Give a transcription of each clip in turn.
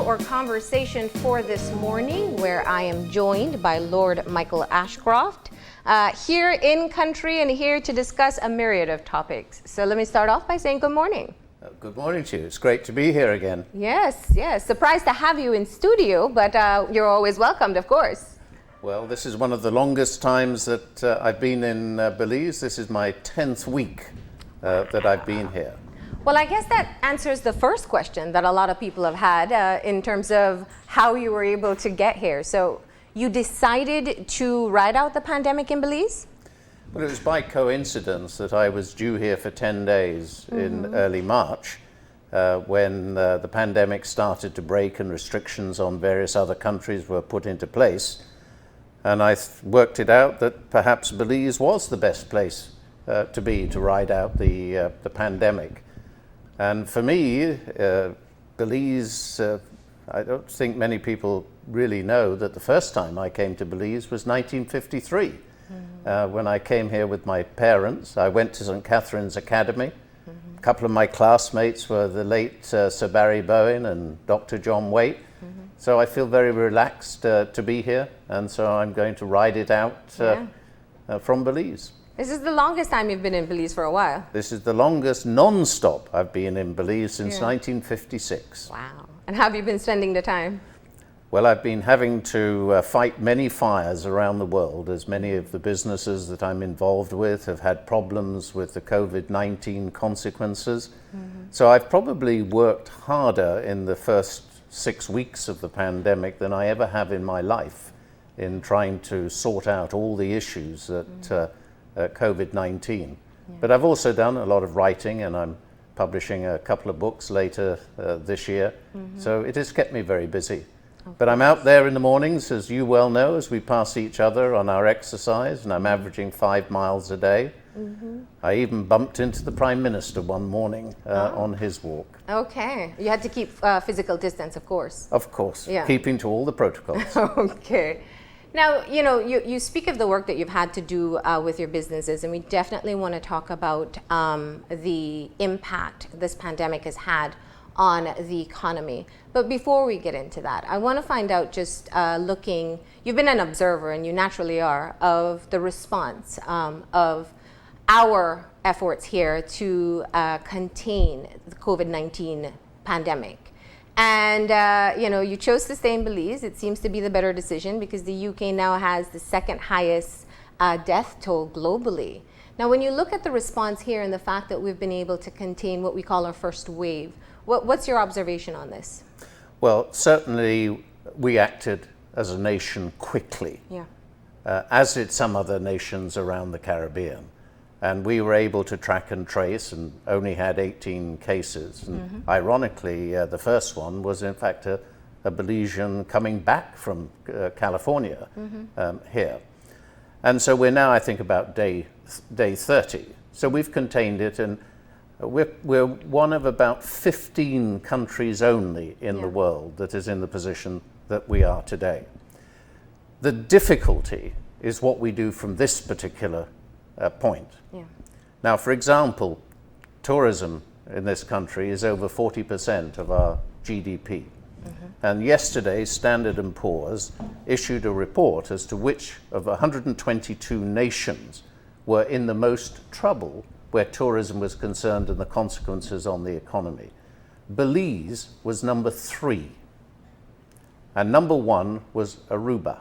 or conversation for this morning, where I am joined by Lord Michael Ashcroft, here in country and here to discuss a myriad of topics. So let me start off by saying good morning. Good morning to you. It's great to be here again. Yes. Surprised to have you in studio, but you're always welcomed, of course. Well, this is one of the longest times that I've been in Belize. This is my 10th week that I've been here. Well, I guess that answers the first question that a lot of people have had in terms of how you were able to get here. So you decided to ride out the pandemic in Belize? Well, it was by coincidence that I was due here for 10 days in early March when the pandemic started to break and restrictions on various other countries were put into place. And I worked it out that perhaps Belize was the best place to ride out the pandemic. And for me, Belize, I don't think many people really know that the first time I came to Belize was 1953. When I came here with my parents, I went to St. Catherine's Academy. A couple of my classmates were the late Sir Barry Bowen and Dr. John Waite. So I feel very relaxed to be here, and so I'm going to ride it out from Belize. This is the longest time you've been in Belize for a while. This is the longest non-stop I've been in Belize since 1956. Wow. And how have you been spending the time? Well, I've been having to fight many fires around the world, as many of the businesses that I'm involved with have had problems with the Covid-19 consequences. So I've probably worked harder in the first 6 weeks of the pandemic than I ever have in my life in trying to sort out all the issues that COVID-19. But I've also done a lot of writing, and I'm publishing a couple of books later this year. So it has kept me very busy. But I'm out there in the mornings, as you well know, as we pass each other on our exercise, and I'm averaging 5 miles a day. I even bumped into the Prime Minister one morning on his walk. Okay. You had to keep physical distance, of course. Of course, keeping to all the protocols. Okay. Now, you speak of the work that you've had to do with your businesses, and we definitely want to talk about the impact this pandemic has had on the economy. But before we get into that, I want to find out, just you've been an observer, and you naturally are, of the response of our efforts here to contain the COVID-19 pandemic. And, you chose to stay in Belize. It seems to be the better decision because the UK now has the second highest death toll globally. Now, when you look at the response here and the fact that we've been able to contain what we call our first wave, what's your observation on this? Well, certainly we acted as a nation quickly, as did some other nations around the Caribbean. And we were able to track and trace and only had 18 cases. And ironically, the first one was in fact a Belizean coming back from California here. And so we're now, I think, about day 30. So we've contained it, and we're one of about 15 countries only in the world that is in the position that we are today. The difficulty is what we do from this particular point. Now, for example, tourism in this country is over 40% of our GDP. And yesterday, Standard & Poor's issued a report as to which of 122 nations were in the most trouble where tourism was concerned and the consequences on the economy. Belize was number 3, and number 1 was Aruba.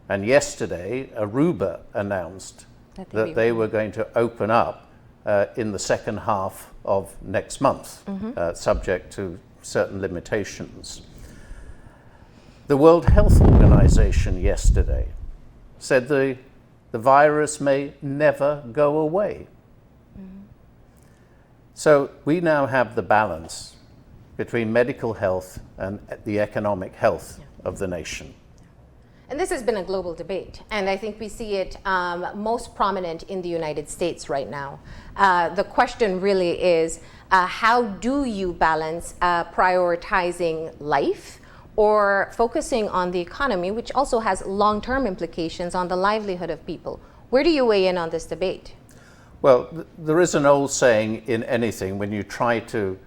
And yesterday, Aruba announced that they were going to open up in the second half of next month, subject to certain limitations. The World Health Organization yesterday said the virus may never go away. So we now have the balance between medical health and the economic health of the nation. And this has been a global debate, and I think we see it most prominent in the United States right now. The question really is, how do you balance prioritizing life or focusing on the economy, which also has long-term implications on the livelihood of people? Where do you weigh in on this debate? Well, there is an old saying in anything: when you try to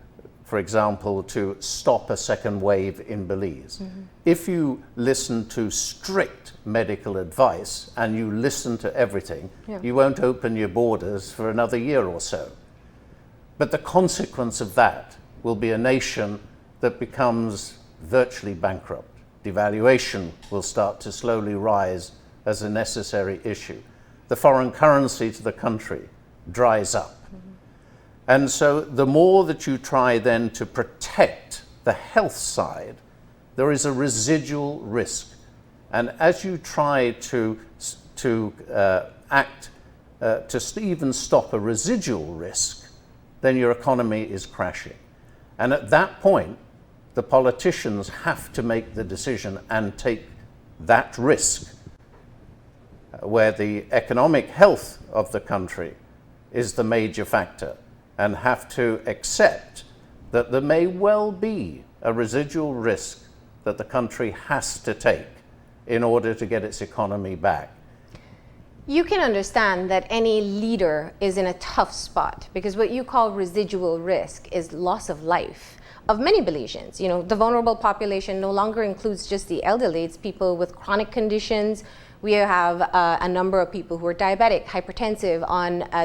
for example, to stop a second wave in Belize. If you listen to strict medical advice and you listen to everything, you won't open your borders for another year or so. But the consequence of that will be a nation that becomes virtually bankrupt. Devaluation will start to slowly rise as a necessary issue. The foreign currency to the country dries up. And so the more that you try then to protect the health side, there is a residual risk. And as you try to act to even stop a residual risk, then your economy is crashing. And at that point, the politicians have to make the decision and take that risk, where the economic health of the country is the major factor, and have to accept that there may well be a residual risk that the country has to take in order to get its economy back. You can understand that any leader is in a tough spot, because what you call residual risk is loss of life of many Belizeans. You know, the vulnerable population no longer includes just the elderly, it's people with chronic conditions. We have a number of people who are diabetic, hypertensive,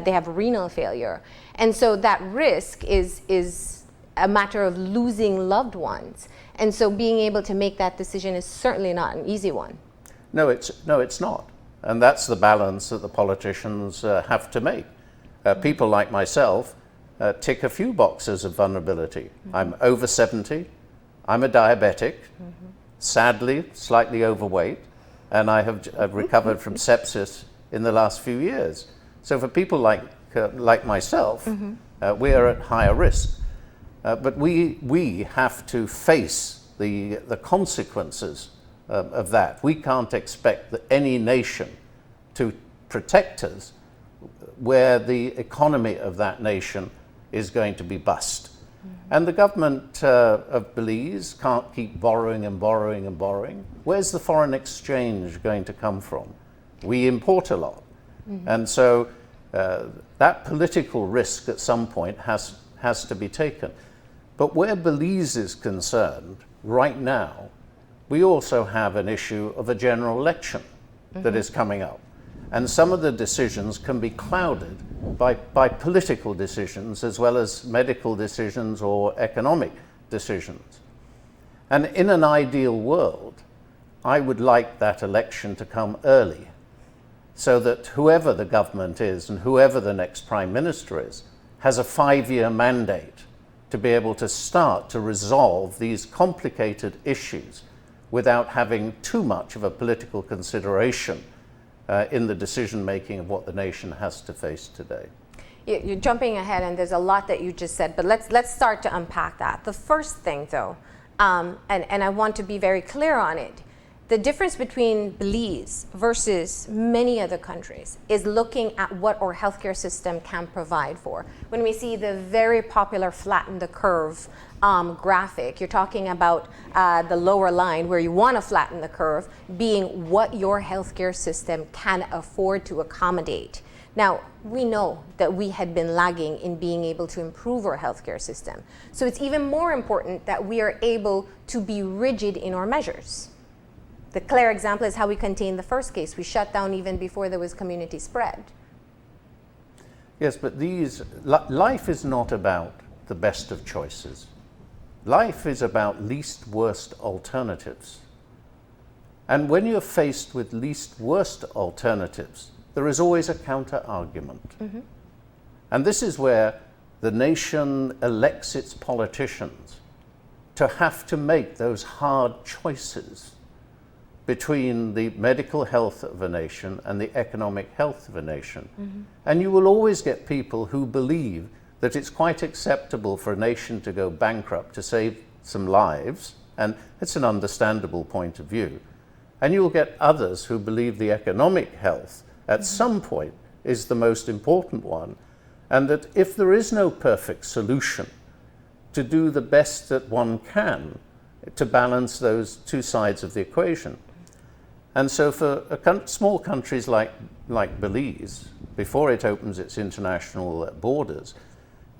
they have renal failure. And so that risk is a matter of losing loved ones. And so being able to make that decision is certainly not an easy one. No, it's not. And that's the balance that the politicians have to make. People like myself tick a few boxes of vulnerability. I'm over 70, I'm a diabetic, sadly slightly overweight, and I've recovered from sepsis in the last few years. So for people like myself, we are at higher risk. But we have to face the consequences of that. We can't expect any nation to protect us where the economy of that nation is going to be bust. And the government of Belize can't keep borrowing and borrowing and borrowing. Where's the foreign exchange going to come from? We import a lot. And so that political risk at some point has to be taken. But where Belize is concerned, right now, we also have an issue of a general election that is coming up. And some of the decisions can be clouded by political decisions as well as medical decisions or economic decisions. And in an ideal world, I would like that election to come early so that whoever the government is and whoever the next prime minister is has a 5-year mandate to be able to start to resolve these complicated issues without having too much of a political consideration in the decision making of what the nation has to face today. You're jumping ahead, and there's a lot that you just said, but let's start to unpack that. The first thing, though, and I want to be very clear on it, the difference between Belize versus many other countries is looking at what our healthcare system can provide for. When we see the very popular flatten the curve graphic, you're talking about the lower line where you want to flatten the curve being what your healthcare system can afford to accommodate. Now, we know that we had been lagging in being able to improve our healthcare system. So it's even more important that we are able to be rigid in our measures. The clear example is how we contained the first case. We shut down even before there was community spread. Yes, but life is not about the best of choices. Life is about least worst alternatives. And when you're faced with least worst alternatives, there is always a counter argument. And this is where the nation elects its politicians to have to make those hard choices between the medical health of a nation and the economic health of a nation. And you will always get people who believe that it's quite acceptable for a nation to go bankrupt to save some lives, and it's an understandable point of view. And you will get others who believe the economic health at some point is the most important one, and that if there is no perfect solution, to do the best that one can to balance those two sides of the equation. And so for small countries like Belize, before it opens its international borders,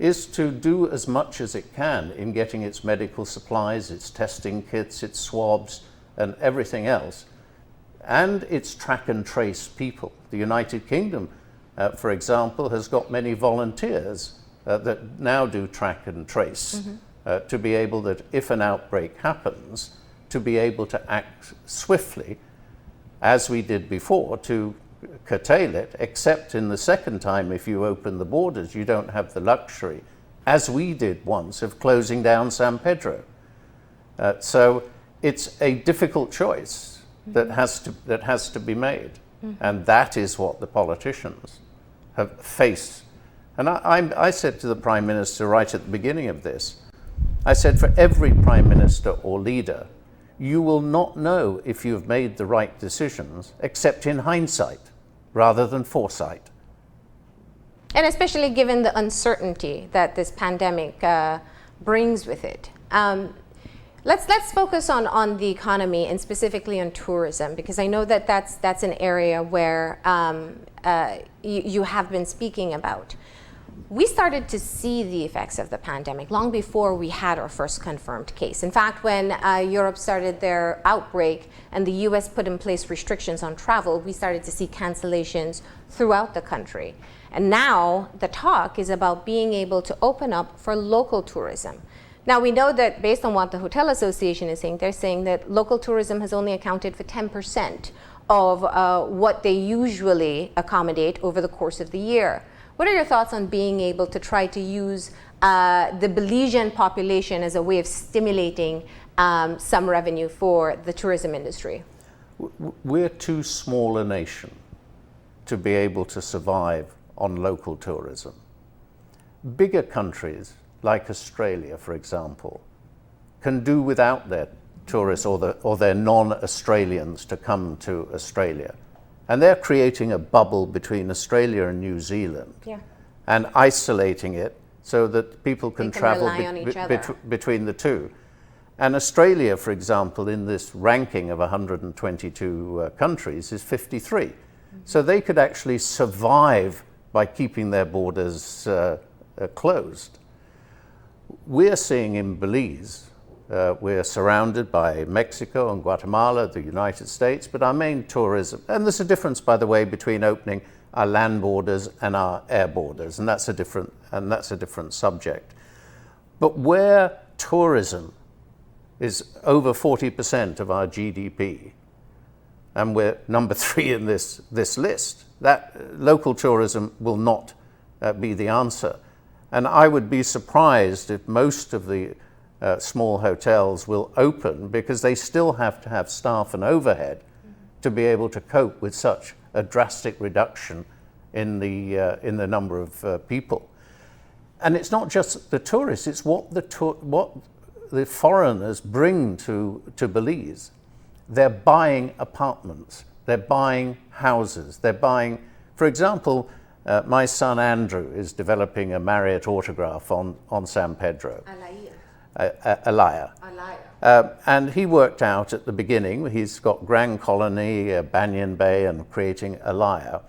is to do as much as it can in getting its medical supplies, its testing kits, its swabs, and everything else, and its track and trace people. The United Kingdom, for example, has got many volunteers that now do track and trace to be able that if an outbreak happens, to be able to act swiftly, as we did before, to curtail it, except in the second time, if you open the borders, you don't have the luxury, as we did once, of closing down San Pedro. So it's a difficult choice that has to be made. And that is what the politicians have faced. And I said to the Prime Minister right at the beginning of this, I said, for every Prime Minister or leader, you will not know if you've made the right decisions except in hindsight rather than foresight. And especially given the uncertainty that this pandemic brings with it. Let's focus on the economy and specifically on tourism, because I know that that's an area where you have been speaking about. We started to see the effects of the pandemic long before we had our first confirmed case. In fact, when Europe started their outbreak and the US put in place restrictions on travel, we started to see cancellations throughout the country. And now the talk is about being able to open up for local tourism. Now, we know that based on what the Hotel Association is saying, they're saying that local tourism has only accounted for 10% of what they usually accommodate over the course of the year. What are your thoughts on being able to try to use the Belizean population as a way of stimulating some revenue for the tourism industry? We're too small a nation to be able to survive on local tourism. Bigger countries, like Australia, for example, can do without their tourists or their non-Australians to come to Australia. And they're creating a bubble between Australia and New Zealand and isolating it so that people can travel between the two. And Australia, for example, in this ranking of 122 countries is 53. So they could actually survive by keeping their borders closed. We're seeing in Belize, we're surrounded by Mexico and Guatemala, the United States, but our main tourism, and there's a difference, by the way, between opening our land borders and our air borders, and that's a different subject. But where tourism is over 40% of our GDP, and we're number 3 in this list, that local tourism will not be the answer. And I would be surprised if most of the small hotels will open, because they still have to have staff and overhead to be able to cope with such a drastic reduction in the number of people. And it's not just the tourists, it's what the foreigners bring to Belize. They're buying apartments, they're buying houses, they're buying, for example, my son Andrew is developing a Marriott autograph on San Pedro. Alaya. And he worked out at the beginning, he's got Grand Colony, Banyan Bay, and creating Alaya,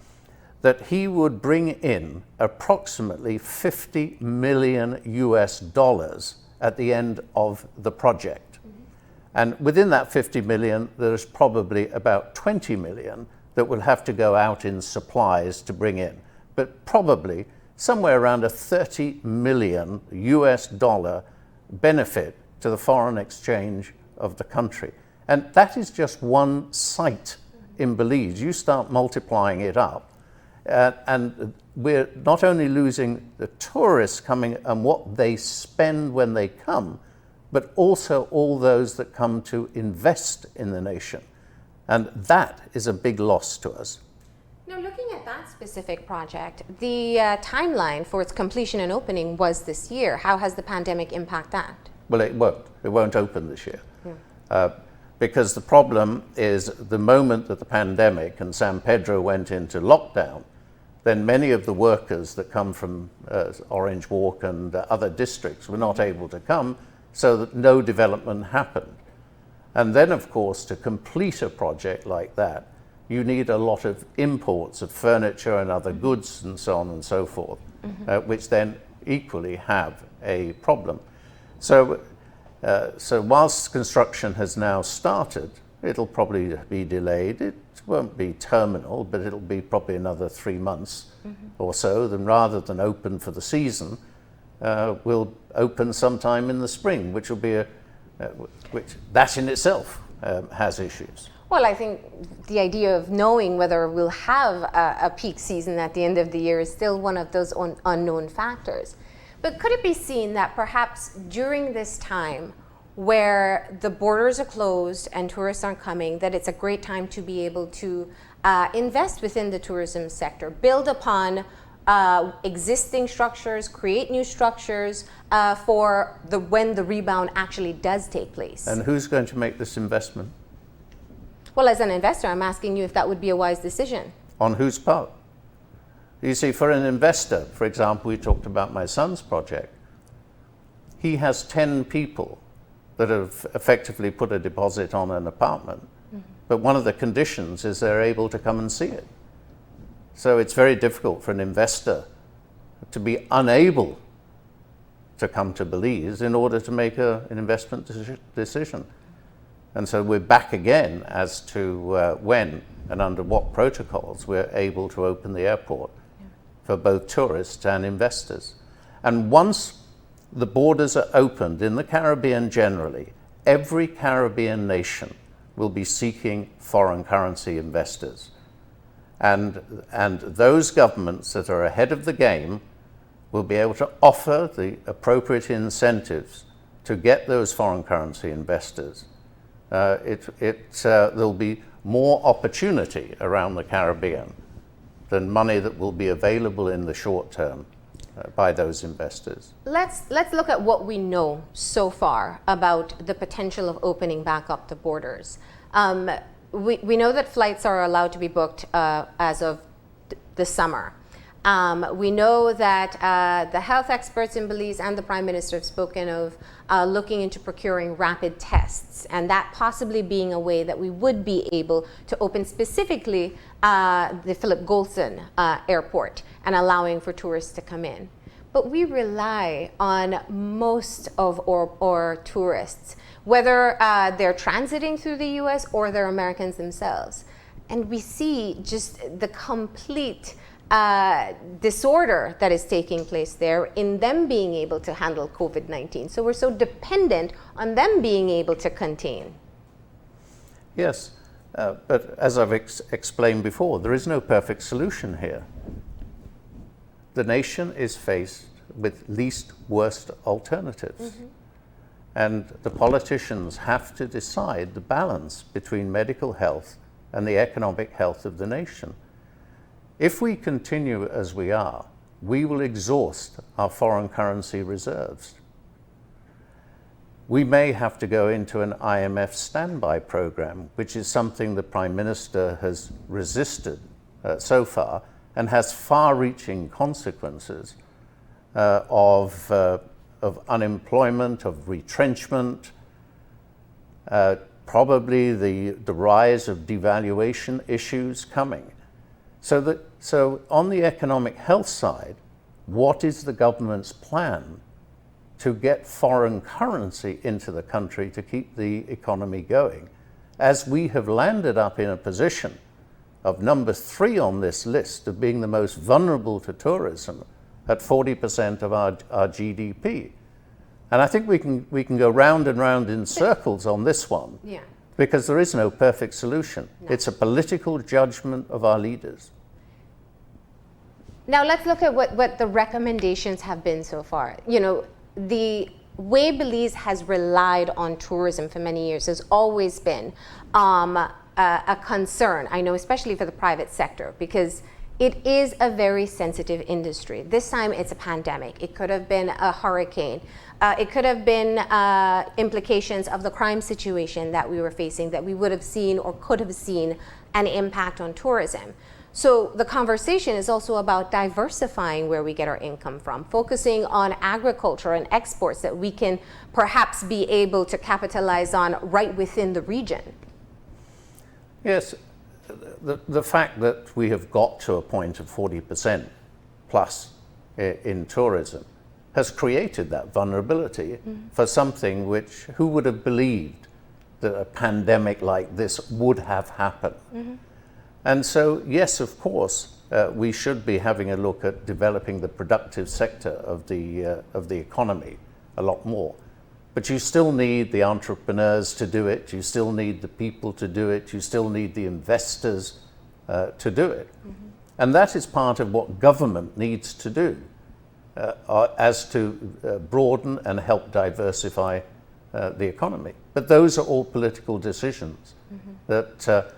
that he would bring in approximately $50 million at the end of the project. And within that 50 million, there's probably about 20 million that will have to go out in supplies to bring in. But probably somewhere around a $30 million benefit to the foreign exchange of the country. And that is just one site in Belize. You start multiplying it up, and we're not only losing the tourists coming and what they spend when they come, but also all those that come to invest in the nation. And that is a big loss to us. Now, looking at that specific project, the timeline for its completion and opening was this year. How has the pandemic impacted that? Well, it won't. It won't open this year. Because the problem is the moment that the pandemic and San Pedro went into lockdown, then many of the workers that come from Orange Walk and other districts were not able to come, so that no development happened. And then, of course, to complete a project like that, you need a lot of imports of furniture and other goods and so on and so forth, which then equally have a problem. So whilst construction has now started, it'll probably be delayed. It won't be terminal, but it'll be probably another 3 months or so. Then rather than open for the season, we'll open sometime in the spring, which will be which that in itself has issues. Well, I think the idea of knowing whether we'll have a peak season at the end of the year is still one of those unknown factors. But could it be seen that perhaps during this time where the borders are closed and tourists aren't coming, that it's a great time to be able to invest within the tourism sector, build upon existing structures, create new structures for when the rebound actually does take place? And who's going to make this investment? Well, as an investor, I'm asking you if that would be a wise decision. On whose part? You see, for an investor, for example, we talked about my son's project. He has 10 people that have effectively put a deposit on an apartment. But one of the conditions is they're able to come and see it. So it's very difficult for an investor to be unable to come to Belize in order to make an investment decision. And so we're back again as to when and under what protocols we're able to open the airport for both tourists and investors. And once the borders are opened in the Caribbean generally, every Caribbean nation will be seeking foreign currency investors. And those governments that are ahead of the game will be able to offer the appropriate incentives to get those foreign currency investors. There'll be more opportunity around the Caribbean than money that will be available in the short term by those investors. Let's look at what we know so far about the potential of opening back up the borders. We know that flights are allowed to be booked as of the summer. We know that the health experts in Belize and the Prime Minister have spoken of looking into procuring rapid tests, and that possibly being a way that we would be able to open specifically the Philip Goldson Airport and allowing for tourists to come in. But we rely on most of our tourists, whether they're transiting through the US or they're Americans themselves. And we see just the complete disorder that is taking place there in them being able to handle COVID-19. So we're so dependent on them being able to contain. Yes, but as I've explained before, there is no perfect solution here. The nation is faced with least worst alternatives. And the politicians have to decide the balance between medical health and the economic health of the nation. If we continue as we are, we will exhaust our foreign currency reserves. We may have to go into an IMF standby program, which is something the Prime Minister has resisted so far and has far-reaching consequences of unemployment, of retrenchment, probably the rise of devaluation issues coming. So on the economic health side, what is the government's plan to get foreign currency into the country to keep the economy going? As we have landed up in a position of number 3 on this list of being the most vulnerable to tourism at 40% of our GDP. And I think we can go round and round in circles on this one, because there is no perfect solution. No. It's a political judgment of our leaders. Now let's look at what the recommendations have been so far. You know, the way Belize has relied on tourism for many years has always been a concern, I know, especially for the private sector, because it is a very sensitive industry. This time it's a pandemic. It could have been a hurricane. It could have been implications of the crime situation that we were facing that we would have seen or could have seen an impact on tourism. So the conversation is also about diversifying where we get our income from, focusing on agriculture and exports that we can perhaps be able to capitalize on right within the region. Yes, the fact that we have got to a point of 40% plus in tourism has created that vulnerability for something which, who would have believed that a pandemic like this would have happened? And so, yes, of course, we should be having a look at developing the productive sector of the economy a lot more. But you still need the entrepreneurs to do it, you still need the people to do it, you still need the investors to do it. And that is part of what government needs to do, as to broaden and help diversify the economy. But those are all political decisions that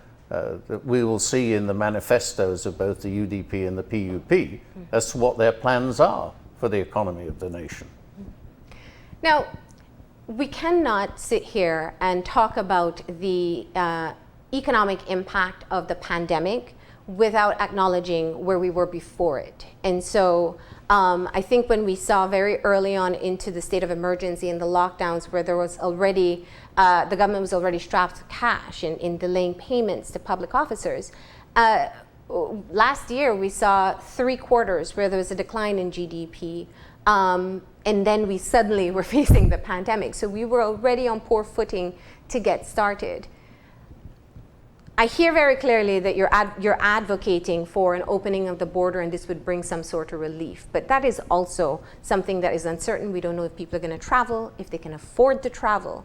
we will see in the manifestos of both the UDP and the PUP as to what their plans are for the economy of the nation. Now, we cannot sit here and talk about the economic impact of the pandemic without acknowledging where we were before it. And so I think when we saw very early on into the state of emergency and the lockdowns, where there was already, the government was already strapped to cash in delaying payments to public officers, last year we saw 3 quarters where there was a decline in GDP. And then we suddenly were facing the pandemic. So we were already on poor footing to get started. I hear very clearly that you're advocating for an opening of the border, and this would bring some sort of relief. But that is also something that is uncertain. We don't know if people are going to travel, if they can afford to travel.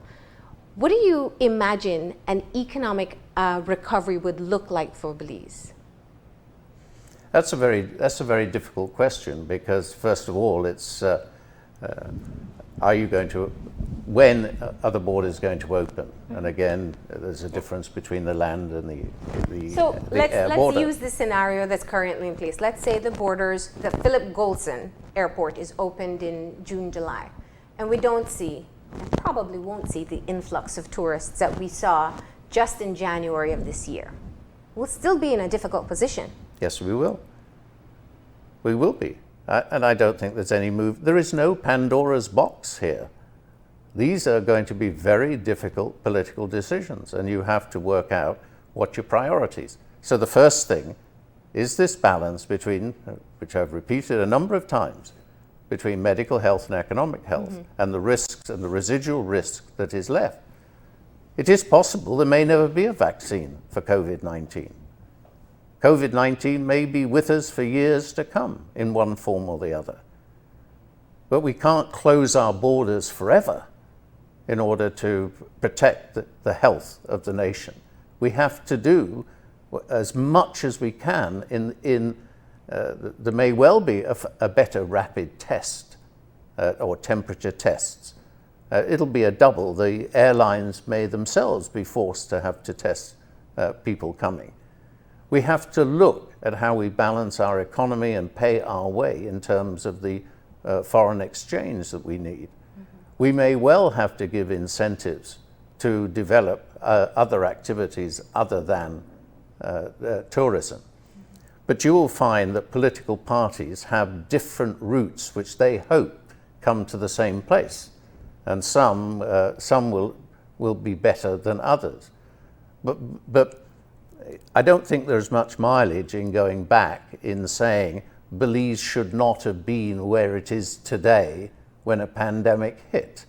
What do you imagine an economic recovery would look like for Belize? That's a very difficult question, because first of all, it's are you going to, when are the borders going to open? And again, there's a difference between the land and the so air border. Let's use the scenario that's currently in place. Let's say the borders, the Philip Golson Airport is opened in June, July, and we don't see, and probably won't see, the influx of tourists that we saw just in January of this year. We'll still be in a difficult position. Yes, we will. We will be. And I don't think there's any move. There is no Pandora's box here. These are going to be very difficult political decisions, and you have to work out what your priorities. So the first thing is this balance between, which I've repeated a number of times, between medical health and economic health, and the risks and the residual risk that is left. It is possible there may never be a vaccine for COVID-19. COVID-19 may be with us for years to come in one form or the other. But we can't close our borders forever in order to protect the health of the nation. We have to do as much as we can there may well be a better rapid test or temperature tests. It'll be a double. The airlines may themselves be forced to have to test people coming. We have to look at how we balance our economy and pay our way in terms of the foreign exchange that we need. We may well have to give incentives to develop other activities other than tourism. But you will find that political parties have different routes which they hope come to the same place. And some will be better than others. But I don't think there's much mileage in going back in saying Belize should not have been where it is today when a pandemic hit,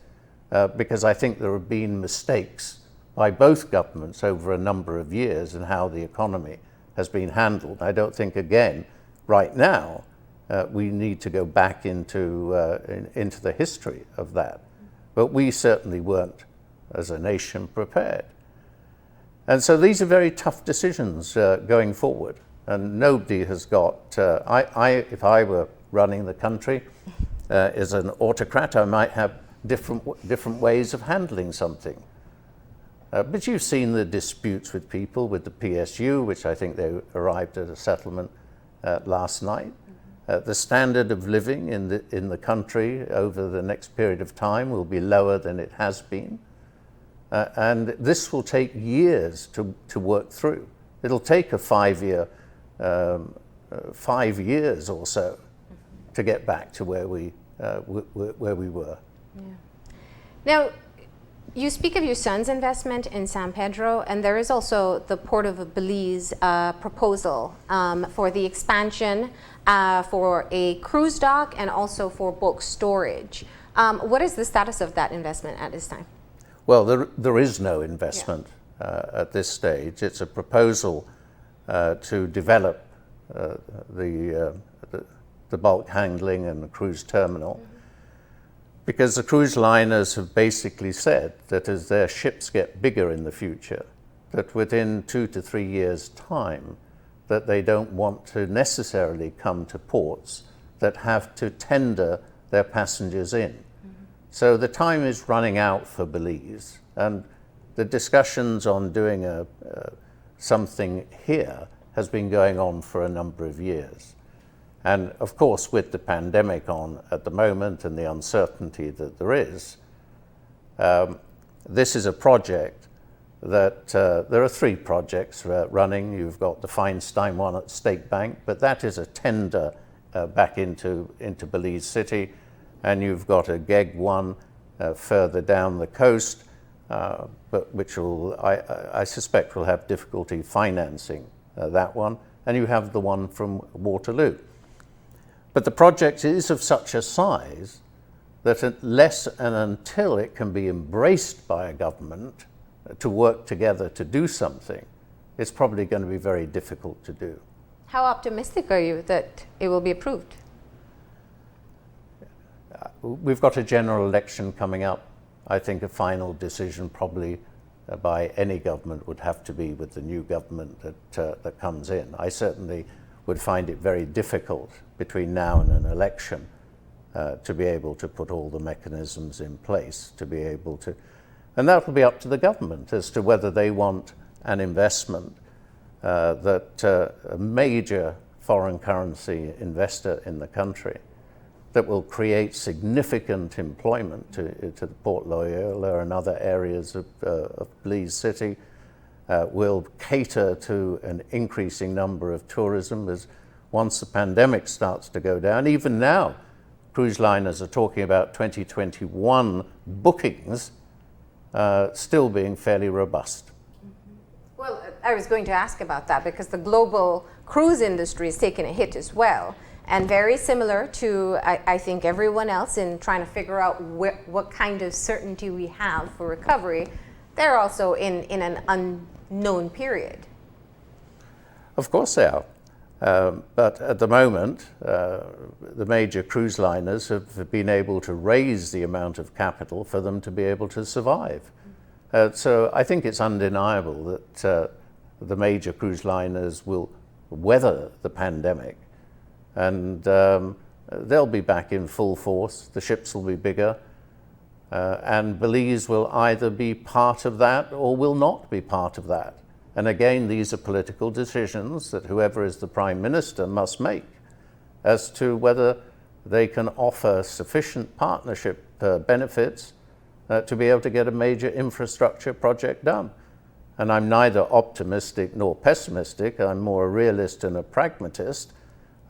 because I think there have been mistakes by both governments over a number of years in how the economy has been handled. I don't think, again, right now, we need to go back into the history of that. But we certainly weren't, as a nation, prepared. And so these are very tough decisions going forward. And nobody has got, if I were running the country as an autocrat, I might have different ways of handling something. But you've seen the disputes with people, with the PSU, which I think they arrived at a settlement last night. The standard of living in the country over the next period of time will be lower than it has been. And this will take years to work through. It'll take a 5 years or so to get back to where we were. Yeah. Now, You speak of your son's investment in San Pedro, and there is also the Port of Belize proposal for the expansion for a cruise dock and also for bulk storage. What is the status of that investment at this time? Well, there is no investment at this stage. It's a proposal to develop the bulk handling and the cruise terminal. Mm-hmm. Because the cruise liners have basically said that as their ships get bigger in the future, that within 2 to 3 years' time, that they don't want to necessarily come to ports that have to tender their passengers in. Mm-hmm. So the time is running out for Belize, and the discussions on doing something here has been going on for a number of years. And of course, with the pandemic on at the moment and the uncertainty that there is, this is a project that there are 3 projects running. You've got the Feinstein one at State Bank, but that is a tender back into Belize City, and you've got a GEG one further down the coast, but which will, I suspect, will have difficulty financing that one, and you have the one from Waterloo. But the project is of such a size that unless and until it can be embraced by a government to work together to do something, it's probably going to be very difficult to do. How optimistic are you that it will be approved? We've got a general election coming up. I think a final decision probably by any government would have to be with the new government that comes in. I certainly would find it very difficult between now and an election to be able to put all the mechanisms in place to be able to, and that will be up to the government as to whether they want an investment that a major foreign currency investor in the country that will create significant employment to the Port Loyola and other areas of Belize City, will cater to an increasing number of tourism as once the pandemic starts to go down. Even now, cruise liners are talking about 2021 bookings still being fairly robust. Mm-hmm. Well, I was going to ask about that because the global cruise industry is taking a hit as well. And very similar to, I think, everyone else in trying to figure out what kind of certainty we have for recovery, they're also in an unknown period. Of course they are. But at the moment, the major cruise liners have been able to raise the amount of capital for them to be able to survive. So I think it's undeniable that the major cruise liners will weather the pandemic, and they'll be back in full force. The ships will be bigger, and Belize will either be part of that or will not be part of that. And again, these are political decisions that whoever is the Prime Minister must make as to whether they can offer sufficient partnership benefits to be able to get a major infrastructure project done. And I'm neither optimistic nor pessimistic. I'm more a realist and a pragmatist.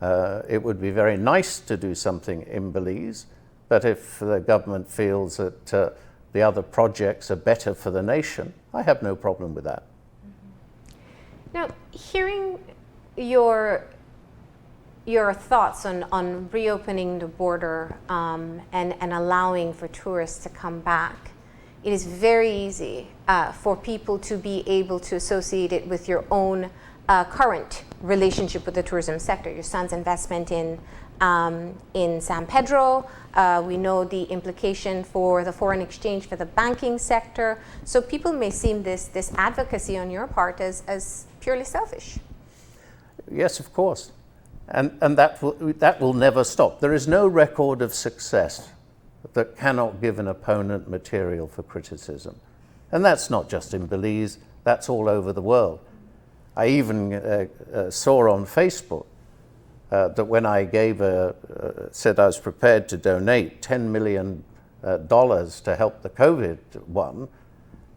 It would be very nice to do something in Belize, but if the government feels that the other projects are better for the nation, I have no problem with that. Now, hearing your thoughts on reopening the border and allowing for tourists to come back, it is very easy for people to be able to associate it with your own current relationship with the tourism sector. Your son's investment in San Pedro. We know the implication for the foreign exchange for the banking sector. So people may see this advocacy on your part as purely selfish. Yes, of course. And that will never stop. There is no record of success that cannot give an opponent material for criticism. And that's not just in Belize, that's all over the world. I even saw on Facebook that when I said I was prepared to donate $10 million to help the COVID one,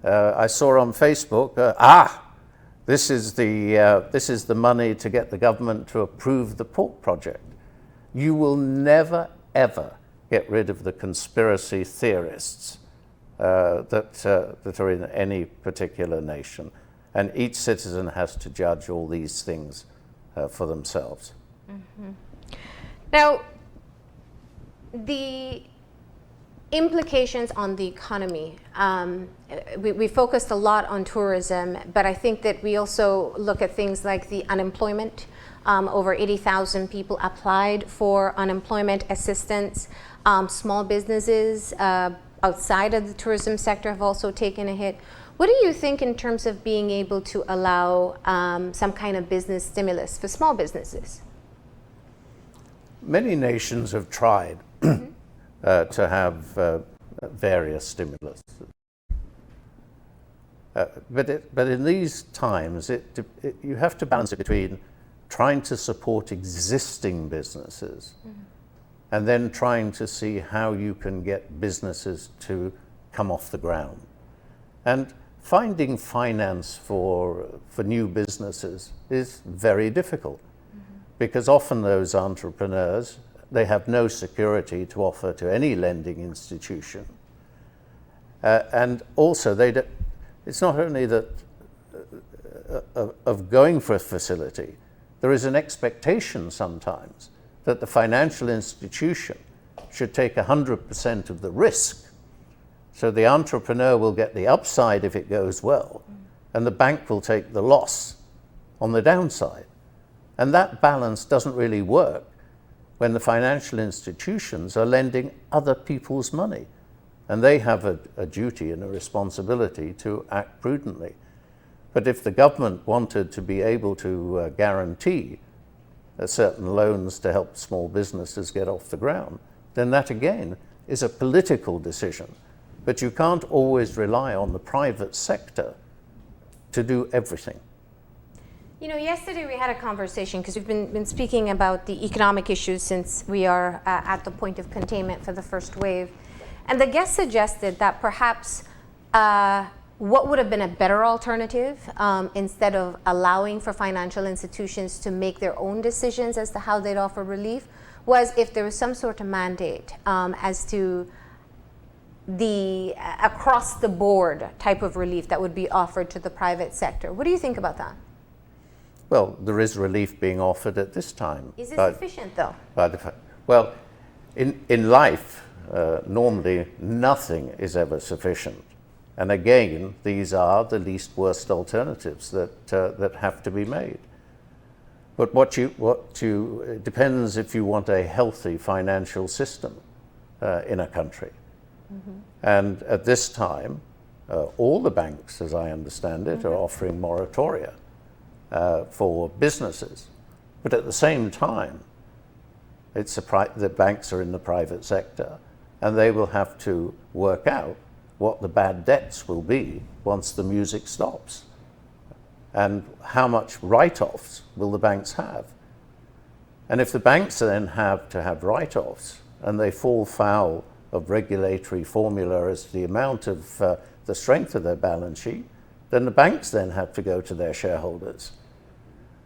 I saw on Facebook, this is the money to get the government to approve the port project. You will never, ever get rid of the conspiracy theorists that are in any particular nation. And each citizen has to judge all these things for themselves. Mm-hmm. Now, the implications on the economy. We focused a lot on tourism, but I think that we also look at things like the unemployment. Over 80,000 people applied for unemployment assistance. Small businesses outside of the tourism sector have also taken a hit. What do you think in terms of being able to allow some kind of business stimulus for small businesses? Many nations have tried to have various stimulus. But in these times, you have to balance it between trying to support existing businesses and then trying to see how you can get businesses to come off the ground. And finding finance for new businesses is very difficult because often those entrepreneurs, they have no security to offer to any lending institution. And also, it's not only that of going for a facility, there is an expectation sometimes that the financial institution should take 100% of the risk. So the entrepreneur will get the upside if it goes well, and the bank will take the loss on the downside. And that balance doesn't really work when the financial institutions are lending other people's money. And they have a duty and a responsibility to act prudently. But if the government wanted to be able to guarantee certain loans to help small businesses get off the ground, then that again is a political decision. But you can't always rely on the private sector to do everything. You know, yesterday we had a conversation because we've been speaking about the economic issues since we are at the point of containment for the first wave. And the guest suggested that perhaps what would have been a better alternative instead of allowing for financial institutions to make their own decisions as to how they'd offer relief was if there was some sort of mandate as to the across the board type of relief that would be offered to the private sector. What do you think about that? Well, there is relief being offered at this time. Is it sufficient though? Well, in life, normally nothing is ever sufficient. And again, these are the least worst alternatives that have to be made. But it depends if you want a healthy financial system in a country. And at this time, all the banks, as I understand it, are offering moratoria for businesses. But at the same time, the banks are in the private sector, and they will have to work out what the bad debts will be once the music stops, and how much write-offs will the banks have. And if the banks then have to have write-offs and they fall foul of regulatory formula as to the amount of the strength of their balance sheet, then the banks then have to go to their shareholders.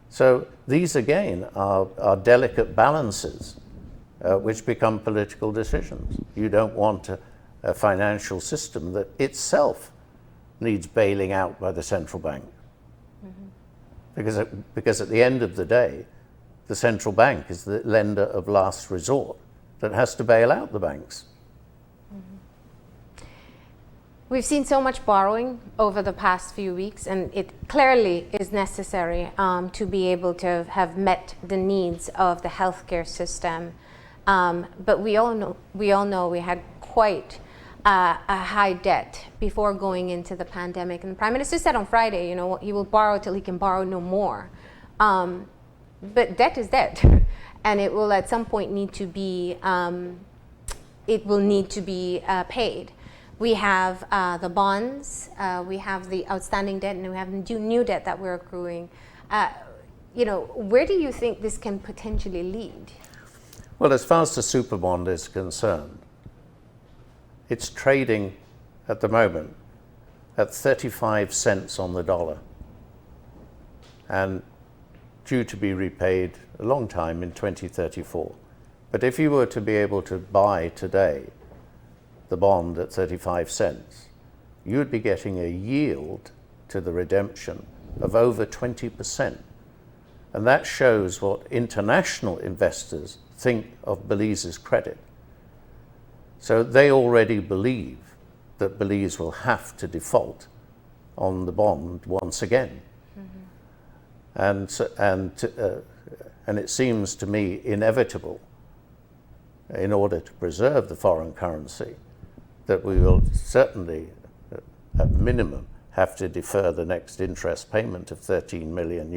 So these again are delicate balances which become political decisions. You don't want a financial system that itself needs bailing out by the central bank. Because at the end of the day, the central bank is the lender of last resort that has to bail out the banks. We've seen so much borrowing over the past few weeks, and it clearly is necessary to be able to have met the needs of the healthcare system. But we all know we had quite a high debt before going into the pandemic. And the Prime Minister said on Friday, he will borrow till he can borrow no more. But debt is debt, and it will at some point need to be paid. We have the bonds, we have the outstanding debt, and we have new debt that we're accruing. Where do you think this can potentially lead? Well, as far as the super bond is concerned, it's trading at the moment at 35 cents on the dollar and due to be repaid a long time in 2034. But if you were to be able to buy today the bond at 35 cents, you would be getting a yield to the redemption of over 20%. And that shows what international investors think of Belize's credit. So they already believe that Belize will have to default on the bond once again. And it seems to me inevitable, in order to preserve the foreign currency, that we will certainly, at minimum, have to defer the next interest payment of $13 million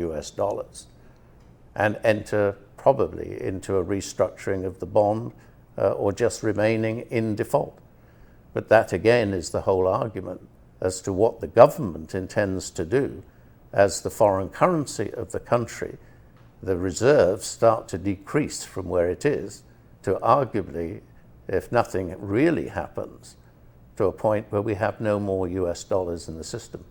and enter probably into a restructuring of the bond or just remaining in default. But that again is the whole argument as to what the government intends to do as the foreign currency of the country, the reserves start to decrease from where it is to arguably, if nothing really happens, to a point where we have no more US dollars in the system.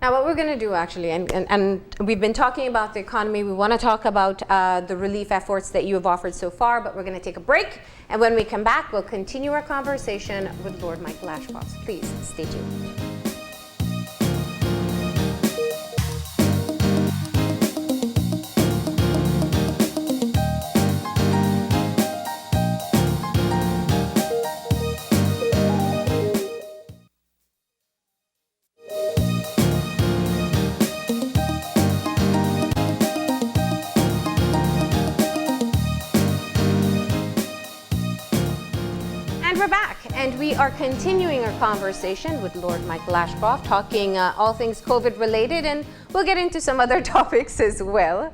Now what we're going to do actually, and we've been talking about the economy, we want to talk about the relief efforts that you have offered so far, but we're going to take a break, and when we come back we'll continue our conversation with Lord Michael Ashcroft. Please stay tuned. We're back, and we are continuing our conversation with Lord Michael Ashcroft, talking all things COVID related, and we'll get into some other topics as well.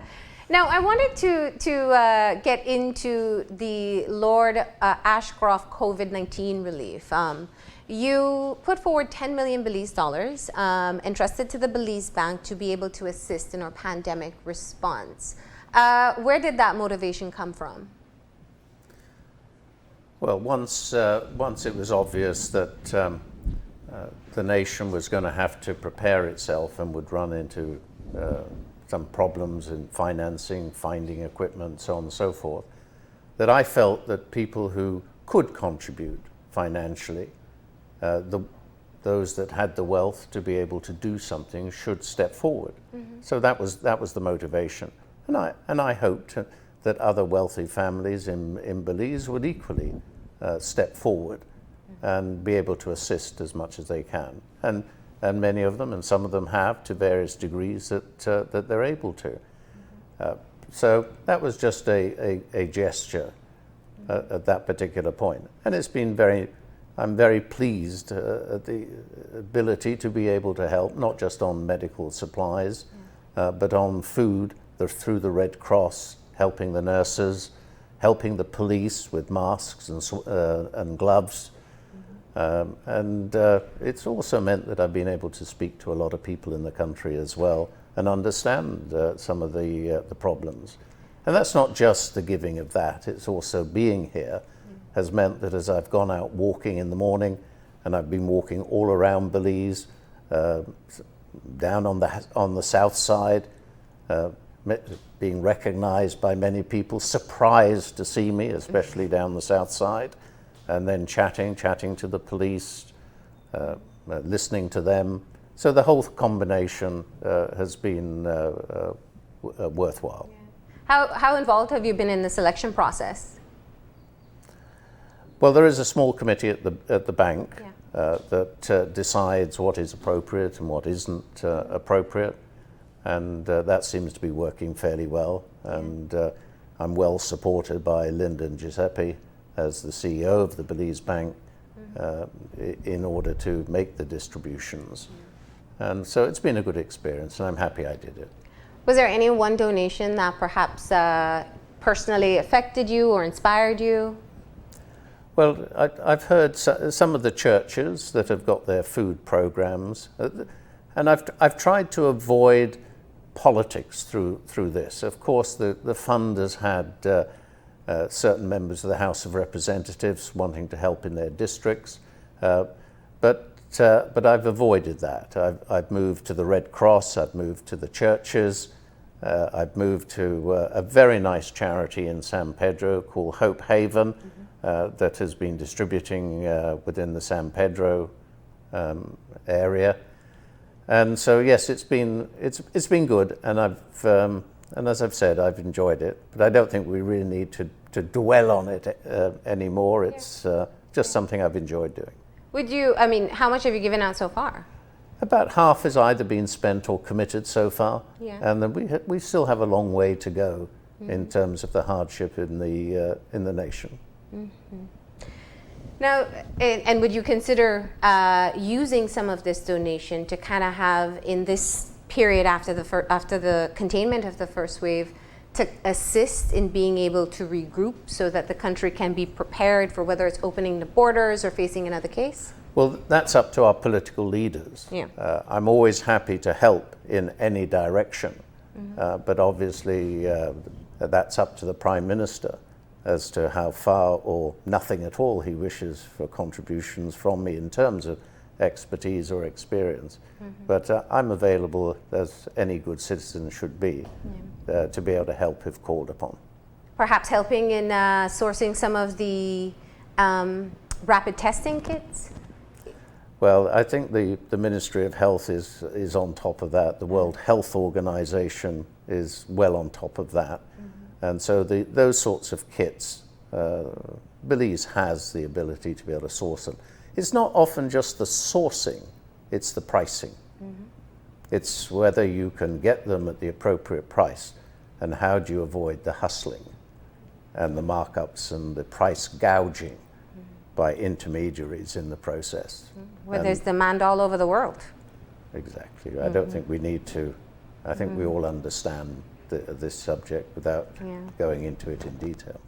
Now, I wanted to get into the Lord Ashcroft COVID-19 relief. You put forward 10 million Belize dollars entrusted to the Belize Bank to be able to assist in our pandemic response. Where did that motivation come from? Well, once it was obvious that the nation was going to have to prepare itself and would run into some problems in financing, finding equipment, so on and so forth, that I felt that people who could contribute financially, those that had the wealth to be able to do something, should step forward. Mm-hmm. So that was the motivation, and I hoped that other wealthy families in Belize would equally step forward and be able to assist as much as they can. And many of them, and some of them have to various degrees that they're able to. So that was just a gesture at that particular point. And it's been I'm very pleased at the ability to be able to help, not just on medical supplies, but on food, through the Red Cross, helping the nurses, helping the police with masks and gloves. And it's also meant that I've been able to speak to a lot of people in the country as well and understand some of the problems. And that's not just the giving of that, it's also being here has meant that as I've gone out walking in the morning, and I've been walking all around Belize, down on the south side, being recognized by many people, surprised to see me, especially down the south side, and then chatting to the police, listening to them. So the whole combination has been worthwhile. Yeah. How involved have you been in the selection process? Well, there is a small committee at the bank that decides what is appropriate and what isn't appropriate. And that seems to be working fairly well. And I'm well supported by Lyndon Giuseppe as the CEO of the Belize Bank in order to make the distributions. And so it's been a good experience, and I'm happy I did it. Was there any one donation that perhaps personally affected you or inspired you? Well, I've heard some of the churches that have got their food programs, and I've tried to avoid politics through this. Of course, the fund has had certain members of the House of Representatives wanting to help in their districts, but I've avoided that. I've moved to the Red Cross, I've moved to the churches, I've moved to a very nice charity in San Pedro called Hope Haven that has been distributing within the San Pedro area. And so yes, it's been good, and and as I've said, I've enjoyed it. But I don't think we really need to dwell on it anymore. It's just something I've enjoyed doing. How much have you given out so far? About half has either been spent or committed so far, and then we still have a long way to go in terms of the hardship in the nation. Mm-hmm. Now, and would you consider using some of this donation to kind of have, in this period after the containment of the first wave, to assist in being able to regroup so that the country can be prepared for whether it's opening the borders or facing another case? Well, that's up to our political leaders. Yeah. I'm always happy to help in any direction, but obviously that's up to the Prime Minister as to how far or nothing at all he wishes for contributions from me in terms of expertise or experience. But I'm available, as any good citizen should be, to be able to help if called upon. Perhaps helping in sourcing some of the rapid testing kits? Well, I think the Ministry of Health is on top of that. The World Health Organization is well on top of that. And so those sorts of kits, Belize has the ability to be able to source them. It's not often just the sourcing, it's the pricing. It's whether you can get them at the appropriate price, and how do you avoid the hustling and the markups and the price gouging by intermediaries in the process. Where there's demand all over the world. Exactly. I don't think we need to. I think we all understand this subject without going into it in detail.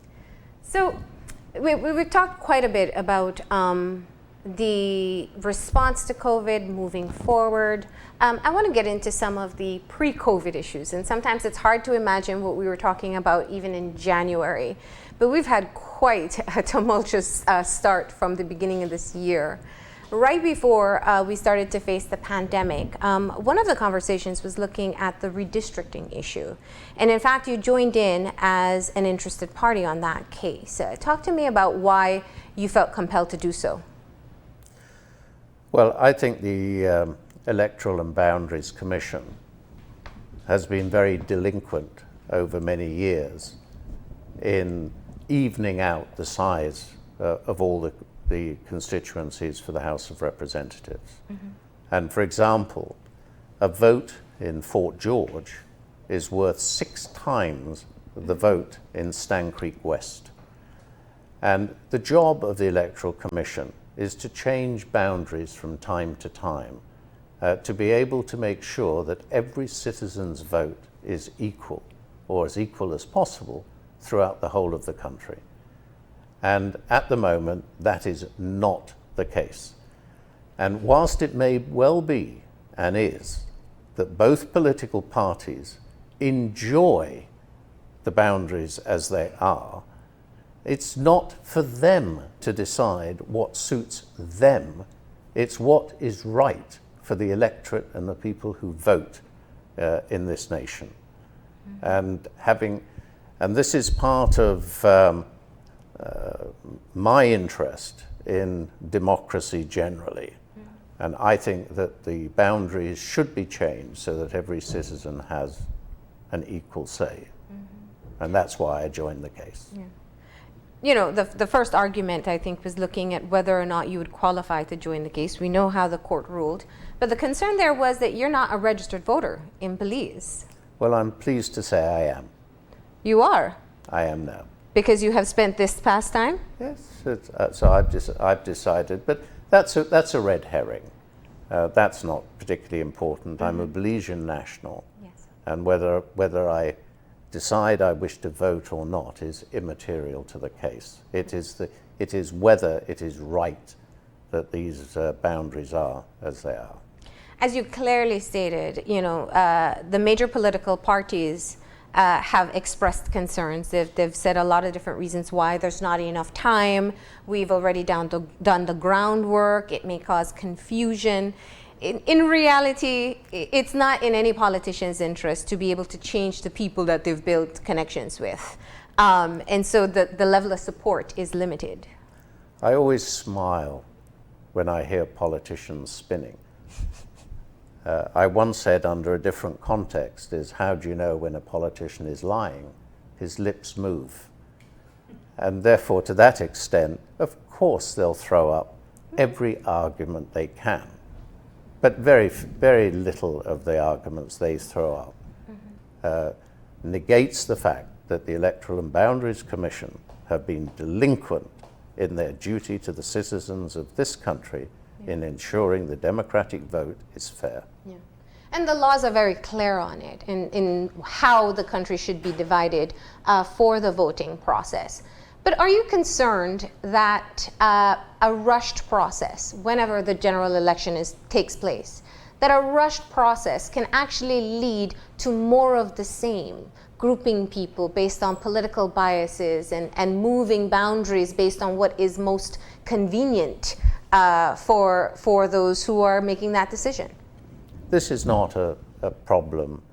So we've talked quite a bit about the response to COVID moving forward. I want to get into some of the pre-COVID issues, and sometimes it's hard to imagine what we were talking about even in January, but we've had quite a tumultuous start from the beginning of this year. Right before we started to face the pandemic, one of the conversations was looking at the redistricting issue. And in fact, you joined in as an interested party on that case. Talk to me about why you felt compelled to do so. Well, I think the Electoral and Boundaries Commission has been very delinquent over many years in evening out the size of all the constituencies for the House of Representatives. And for example, a vote in Fort George is worth 6 times the vote in Stan Creek West. And the job of the Electoral Commission is to change boundaries from time to time, to be able to make sure that every citizen's vote is equal, or as equal as possible, throughout the whole of the country. And at the moment, that is not the case. And whilst it may well be, and is, that both political parties enjoy the boundaries as they are, it's not for them to decide what suits them. It's what is right for the electorate and the people who vote in this nation. And this is part of my interest in democracy generally. And I think that the boundaries should be changed so that every citizen has an equal say. And that's why I joined the case. Yeah. You know, the first argument, I think, was looking at whether or not you would qualify to join the case. We know how the court ruled. But the concern there was that you're not a registered voter in Belize. Well, I'm pleased to say I am. You are? I am now. Because you have spent this past time? Yes, so I've decided, but that's a red herring. That's not particularly important. I'm a Belizean national, and whether I decide I wish to vote or not is immaterial to the case. It is whether it is right that these boundaries are as they are. As you clearly stated, you know, the major political parties have expressed concerns. They've said a lot of different reasons why there's not enough time. We've already done the groundwork. It may cause confusion. in reality, it's not in any politician's interest to be able to change the people that they've built connections with. And so the level of support is limited. I always smile when I hear politicians spinning. I once said under a different context is, how do you know when a politician is lying? His lips move. And therefore, to that extent, of course they'll throw up every argument they can. But very, very little of the arguments they throw up negates the fact that the Electoral and Boundaries Commission have been delinquent in their duty to the citizens of this country in ensuring the democratic vote is fair. Yeah. And the laws are very clear on it, in how the country should be divided for the voting process. But are you concerned that a rushed process, whenever the general election takes place, that a rushed process can actually lead to more of the same, grouping people based on political biases and moving boundaries based on what is most convenient for those who are making that decision? This is not a problem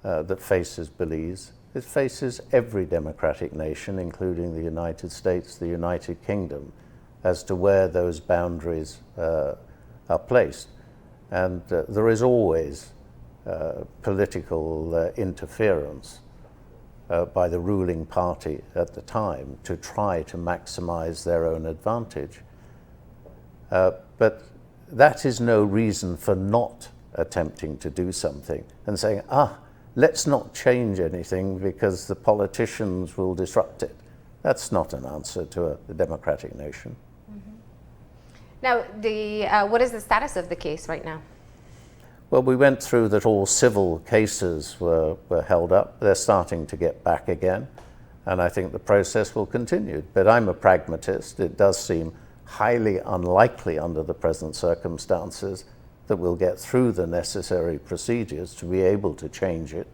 that faces Belize. It faces every democratic nation, including the United States, the United Kingdom, as to where those boundaries are placed. And there is always political interference by the ruling party at the time to try to maximize their own advantage. But that is no reason for not attempting to do something and saying, let's not change anything because the politicians will disrupt it. That's not an answer to a democratic nation. Mm-hmm. Now, what is the status of the case right now? Well, we went through that all civil cases were held up. They're starting to get back again, and I think the process will continue. But I'm a pragmatist. It does seem highly unlikely under the present circumstances that we'll get through the necessary procedures to be able to change it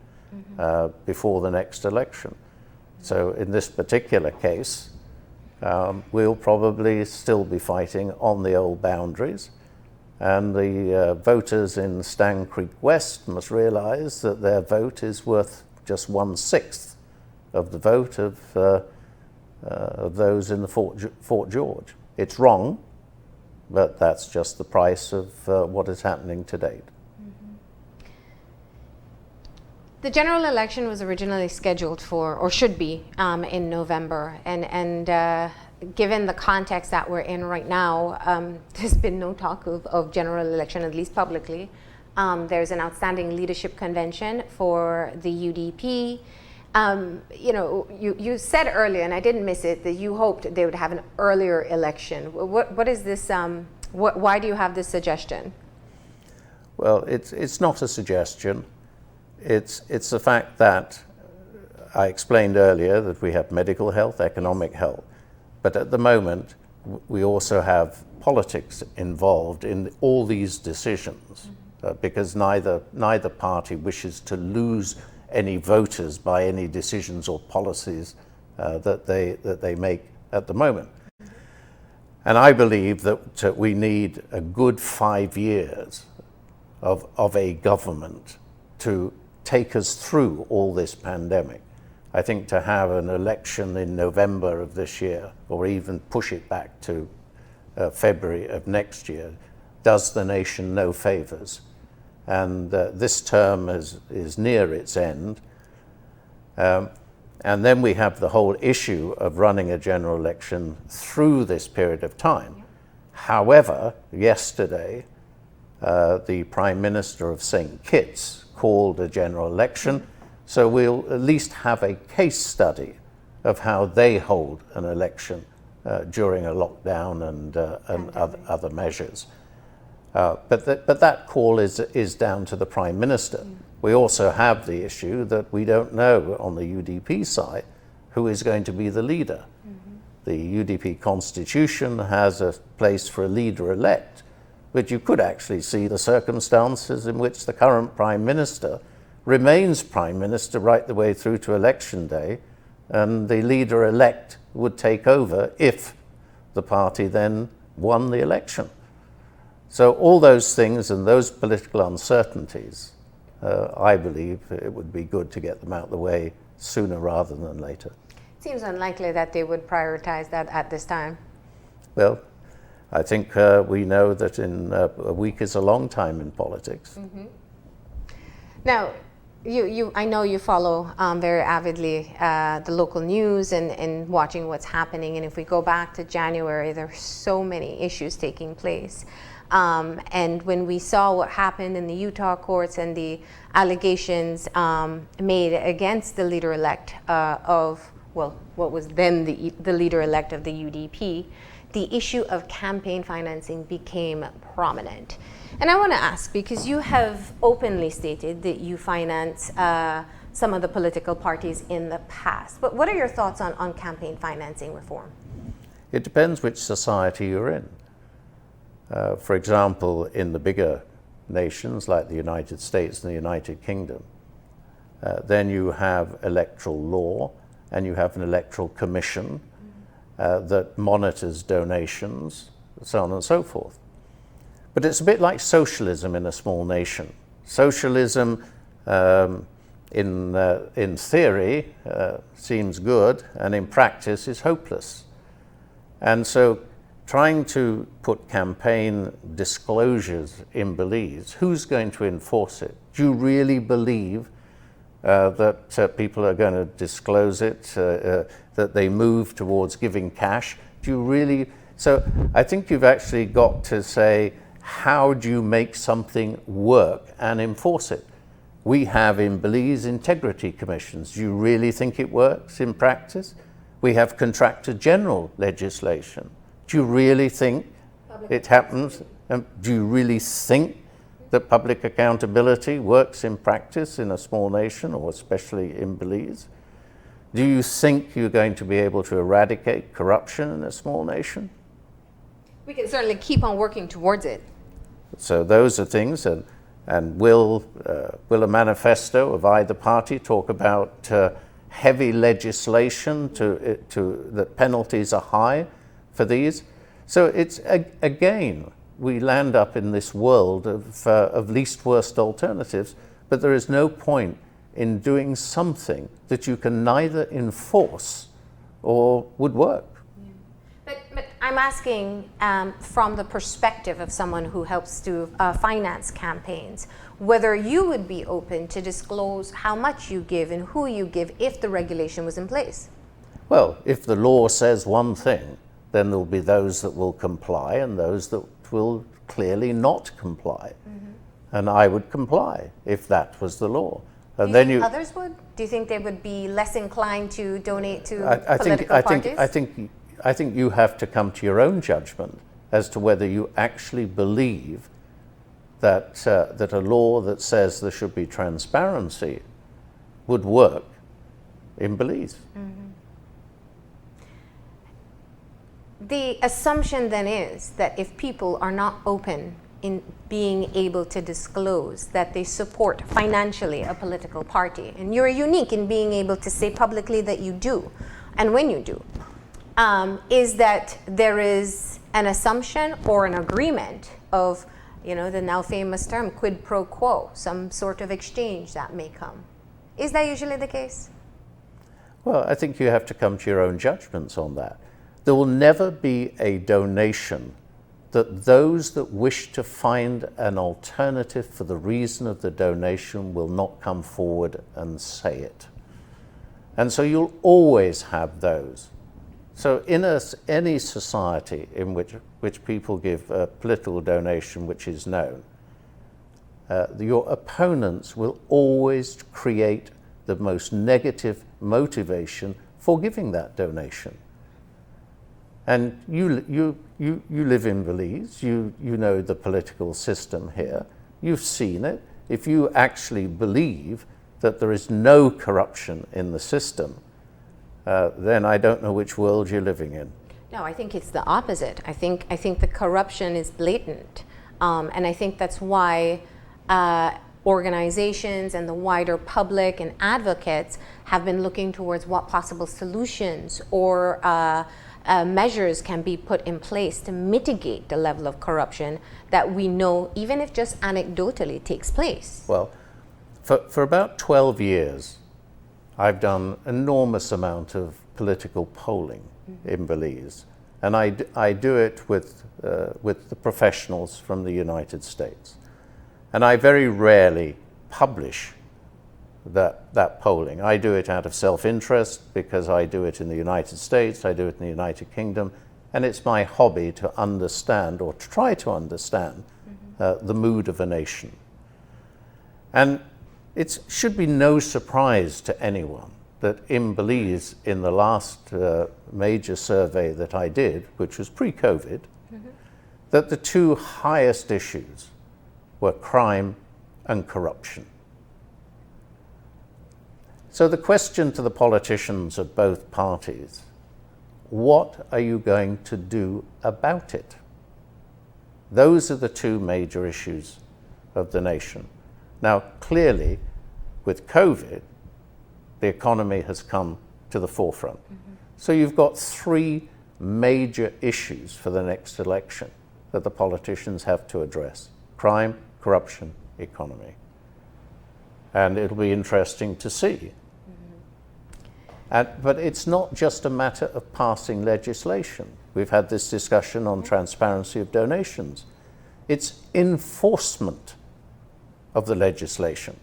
before the next election. So in this particular case, we'll probably still be fighting on the old boundaries, and the voters in Stang Creek West must realize that their vote is worth just 1/6 of the vote of those in the Fort George. It's wrong, but that's just the price of what is happening to date. Mm-hmm. The general election was originally scheduled for, or should be, in November, and given the context that we're in right now, there's been no talk of general election, at least publicly. There's an outstanding leadership convention for the UDP. You said earlier, and I didn't miss it, that you hoped they would have an earlier election. What is this? Why do you have this suggestion? Well, it's not a suggestion. It's the fact that I explained earlier that we have medical health, economic health, but at the moment we also have politics involved in all these decisions because neither party wishes to lose any voters by any decisions or policies that they make at the moment. And I believe that we need a good 5 years of a government to take us through all this pandemic. I think to have an election in November of this year, or even push it back to February of next year, does the nation no favors. And this term is near its end. And then we have the whole issue of running a general election through this period of time. However, yesterday, the Prime Minister of St. Kitts called a general election, so we'll at least have a case study of how they hold an election during a lockdown and other measures. But that call is down to the Prime Minister. We also have the issue that we don't know on the UDP side who is going to be the leader. The UDP constitution has a place for a leader-elect, but you could actually see the circumstances in which the current Prime Minister remains Prime Minister right the way through to election day, and the leader-elect would take over if the party then won the election. So all those things and those political uncertainties, I believe it would be good to get them out of the way sooner rather than later. Seems unlikely that they would prioritize that at this time. Well, I think we know that a week is a long time in politics. Mm-hmm. Now, I know you follow very avidly the local news and watching what's happening. And if we go back to January, there were so many issues taking place. And when we saw what happened in the Utah courts and the allegations made against the leader-elect of, well, what was then the leader-elect of the UDP, the issue of campaign financing became prominent. And I want to ask, because you have openly stated that you finance some of the political parties in the past, but what are your thoughts on campaign financing reform? It depends which society you're in. For example, in the bigger nations like the United States and the United Kingdom, then you have electoral law and you have an electoral commission that monitors donations, so on and so forth. But it's a bit like socialism in a small nation. Socialism, in theory, seems good, and in practice is hopeless. And so trying to put campaign disclosures in Belize, who's going to enforce it? Do you really believe that people are going to disclose it, that they move towards giving cash? Do you really? So I think you've actually got to say, how do you make something work and enforce it? We have in Belize integrity commissions. Do you really think it works in practice? We have contractor general legislation. Do you really think it happens? Do you really think that public accountability works in practice in a small nation, or especially in Belize? Do you think you're going to be able to eradicate corruption in a small nation? We can certainly keep on working towards it. So those are things, and will a manifesto of either party talk about heavy legislation that penalties are high for these? So it's again, we land up in this world of least worst alternatives, but there is no point in doing something that you can neither enforce or would work. But I'm asking from the perspective of someone who helps to finance campaigns, whether you would be open to disclose how much you give and who you give if the regulation was in place. Well, if the law says one thing, then there'll be those that will comply and those that will clearly not comply. Mm-hmm. And I would comply if that was the law. And do you think others would? Do you think they would be less inclined to donate to political parties? I think you have to come to your own judgment as to whether you actually believe that that a law that says there should be transparency would work in Belize. Mm-hmm. The assumption then is that if people are not open in being able to disclose that they support financially a political party, and you're unique in being able to say publicly that you do, and when you do, is that there is an assumption or an agreement of, the now famous term quid pro quo, some sort of exchange that may come. Is that usually the case? Well, I think you have to come to your own judgments on that. There will never be a donation that those that wish to find an alternative for the reason of the donation will not come forward and say it. And so you'll always have those. So in any society in which people give a political donation which is known, your opponents will always create the most negative motivation for giving that donation. And you live in Belize, you know the political system here, you've seen it. If you actually believe that there is no corruption in the system, then I don't know which world you're living in. No, I think it's the opposite. I think the corruption is blatant. And I think that's why organizations and the wider public and advocates have been looking towards what possible solutions or measures can be put in place to mitigate the level of corruption that we know, even if just anecdotally, takes place? Well, for about 12 years, I've done enormous amount of political polling in Belize, and I do it with the professionals from the United States. And I very rarely publish that polling. I do it out of self-interest because I do it in the United States, I do it in the United Kingdom, and it's my hobby to understand, or to try to understand, the mood of a nation. And it should be no surprise to anyone that in Belize, in the last major survey that I did, which was pre-COVID, that the two highest issues were crime and corruption. So the question to the politicians of both parties, what are you going to do about it? Those are the two major issues of the nation. Now, clearly, with COVID, the economy has come to the forefront. So you've got three major issues for the next election that the politicians have to address: crime, corruption, economy. And it'll be interesting to see. But it's not just a matter of passing legislation. We've had this discussion on transparency of donations. It's enforcement of the legislation.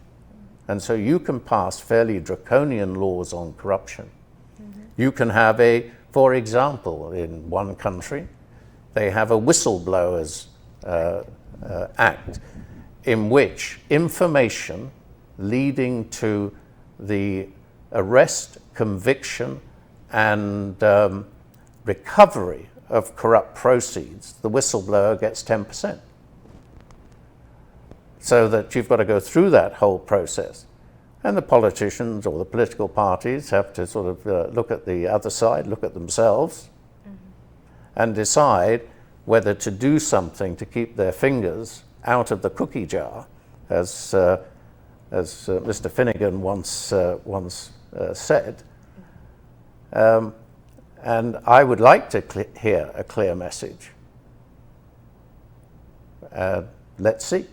And so you can pass fairly draconian laws on corruption. You can have for example, in one country, they have a whistleblowers act in which information leading to the arrest, conviction, and recovery of corrupt proceeds, the whistleblower gets 10%. So that you've got to go through that whole process. And the politicians or the political parties have to sort of look at the other side, look at themselves, and decide whether to do something to keep their fingers out of the cookie jar, as Mr. Finnegan once said. And I would like to hear a clear message. Let's see.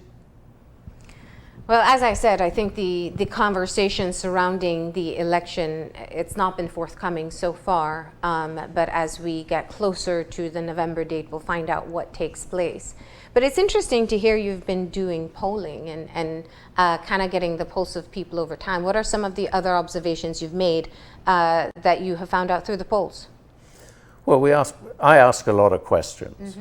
Well, as I said, I think the conversation surrounding the election, it's not been forthcoming so far, but as we get closer to the November date, we'll find out what takes place. But it's interesting to hear you've been doing polling and kind of getting the pulse of people over time. What are some of the other observations you've made that you have found out through the polls? Well, I ask a lot of questions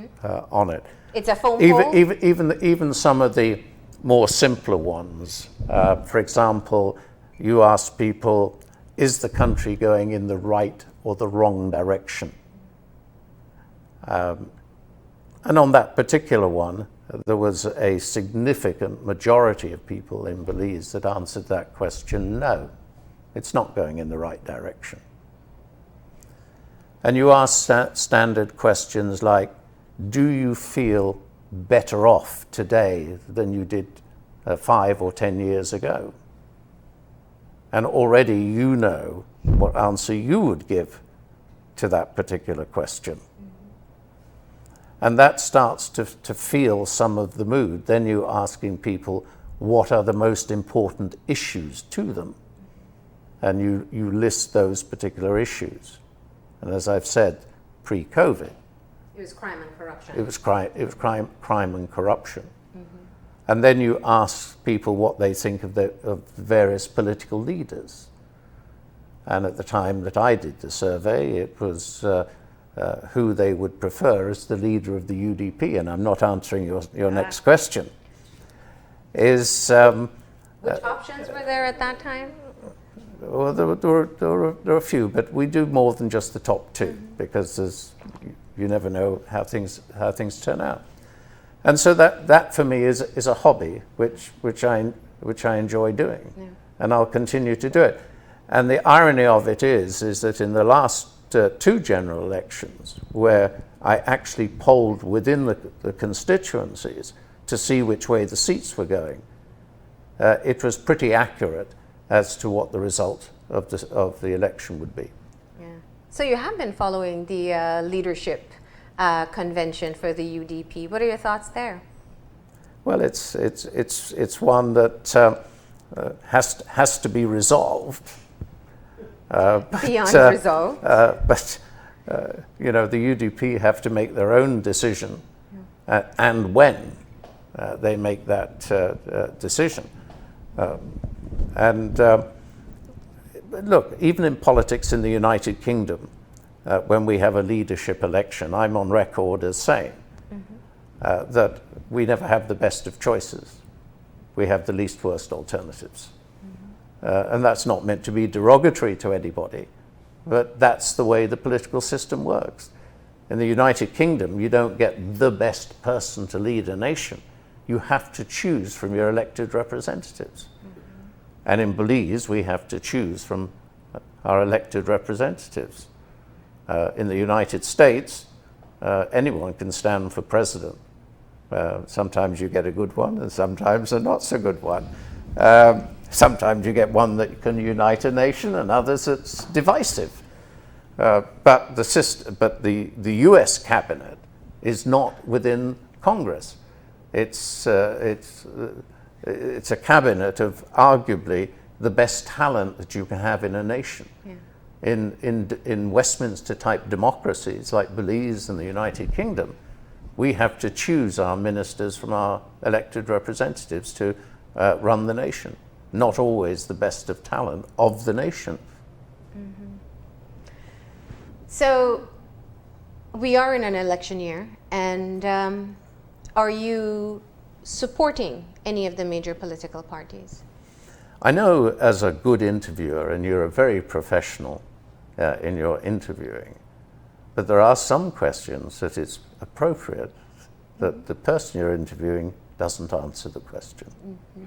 on it. It's a phone poll? Even some of the more simpler ones. For example, you ask people, is the country going in the right or the wrong direction? And on that particular one, there was a significant majority of people in Belize that answered that question, no, it's not going in the right direction. And you ask standard questions like, do you feel better off today than you did 5 or 10 years ago? And already you know what answer you would give to that particular question. And that starts to feel some of the mood. Then you're asking people, what are the most important issues to them? And you list those particular issues. And as I've said, pre-COVID, it was crime and corruption. It was crime and corruption. And then you ask people what they think of the various political leaders. And at the time that I did the survey, it was who they would prefer as the leader of the UDP. And I'm not answering your next question. Which options were there at that time? Well, there are a few, but we do more than just the top two, because you never know how things turn out. And so that for me is a hobby which I enjoy doing. Yeah. And I'll continue to do it. And the irony of it is that in the last 2 general elections, where I actually polled within the constituencies to see which way the seats were going, it was pretty accurate as to what the result of the election would be. Yeah. So you have been following the leadership convention for the UDP. What are your thoughts there? Well, it's one that has to be resolved. Beyond resolve. But you know, the UDP have to make their own decision, and when they make that decision. Look, even in politics in the United Kingdom, when we have a leadership election, I'm on record as saying that we never have the best of choices. We have the least worst alternatives. And that's not meant to be derogatory to anybody, but that's the way the political system works. In the United Kingdom, you don't get the best person to lead a nation. You have to choose from your elected representatives. And in Belize, we have to choose from our elected representatives. In the United States, anyone can stand for president. Sometimes you get a good one, and sometimes a not so good one. Sometimes you get one that can unite a nation, and others that's divisive. But the U.S. cabinet is not within Congress. It's a cabinet of arguably the best talent that you can have in a nation. Yeah. In Westminster-type democracies like Belize and the United Kingdom, we have to choose our ministers from our elected representatives to run the nation. Not always the best of talent of the nation. Mm-hmm. So we are in an election year, and are you supporting any of the major political parties? I know as a good interviewer, and you're a very professional in your interviewing, but there are some questions that it's appropriate that the person you're interviewing doesn't answer the question. Mm-hmm.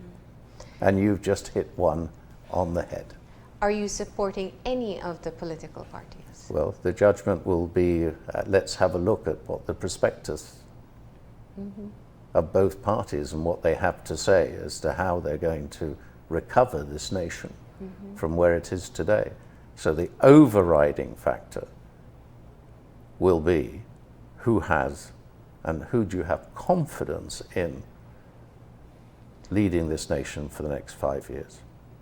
And you've just hit one on the head. Are you supporting any of the political parties? Well, the judgment will be, let's have a look at what the prospectus of both parties and what they have to say as to how they're going to recover this nation from where it is today. So the overriding factor will be who has and who do you have confidence in leading this nation for the next 5 years.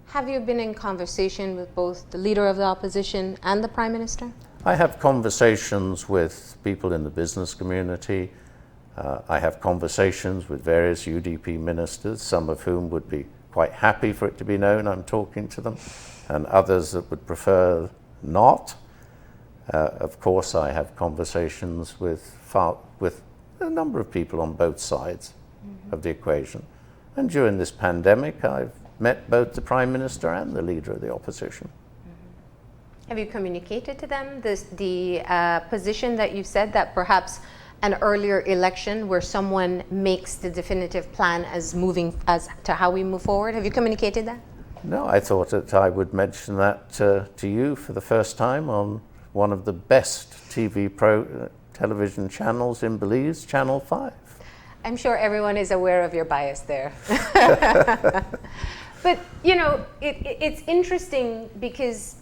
Have you been in conversation with both the leader of the opposition and the Prime Minister? I have conversations with people in the business community. I have conversations with various UDP ministers, some of whom would be quite happy for it to be known I'm talking to them, and others that would prefer not. Of course, I have conversations with a number of people on both sides of the equation. And during this pandemic, I've met both the Prime Minister and the Leader of the Opposition. Have you communicated to them the position that you said that perhaps an earlier election where someone makes the definitive plan as to how we move forward? Have you communicated that? No, I thought that I would mention that to you for the first time on one of the best television channels in Belize, Channel 5. I'm sure everyone is aware of your bias there. But, you know, it's interesting because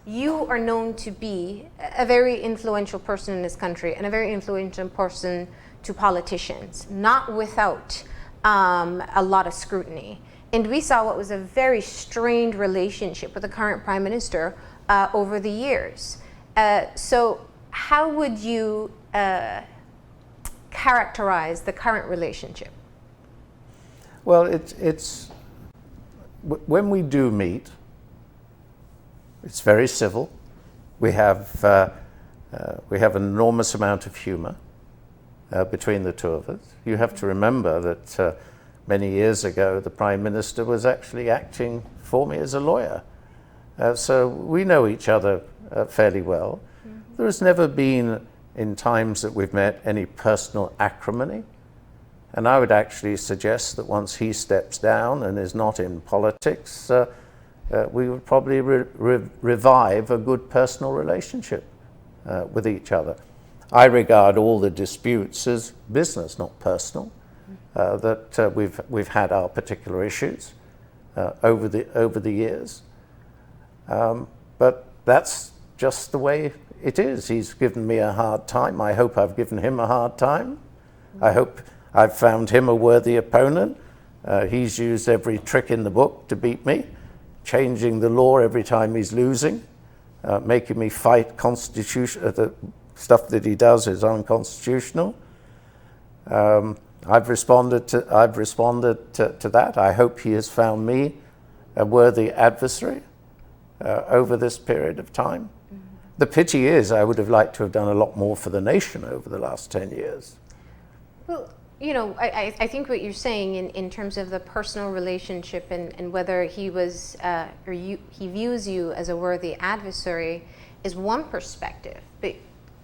you are known to be a very influential person in this country and a very influential person to politicians, not without a lot of scrutiny. And we saw what was a very strained relationship with the current Prime Minister over the years. So how would you characterize the current relationship? Well, it's when we do meet, it's very civil. We have an enormous amount of humor between the two of us. You have to remember that many years ago, the Prime Minister was actually acting for me as a lawyer. So we know each other fairly well. Mm-hmm. There has never been, in times that we've met, any personal acrimony. And I would actually suggest that once he steps down and is not in politics, we would probably revive a good personal relationship with each other. I regard all the disputes as business, not personal. That we've had our particular issues over the years, but that's just the way it is. He's given me a hard time. I hope I've given him a hard time. I hope I've found him a worthy opponent. He's used every trick in the book to beat me, changing the law every time he's losing, making me fight the stuff that he does is unconstitutional. I've responded to that. I hope he has found me a worthy adversary over this period of time. Mm-hmm. The pity is I would have liked to have done a lot more for the nation over the last 10 years. Well, I think what you're saying in terms of the personal relationship and whether he was he views you as a worthy adversary is one perspective. But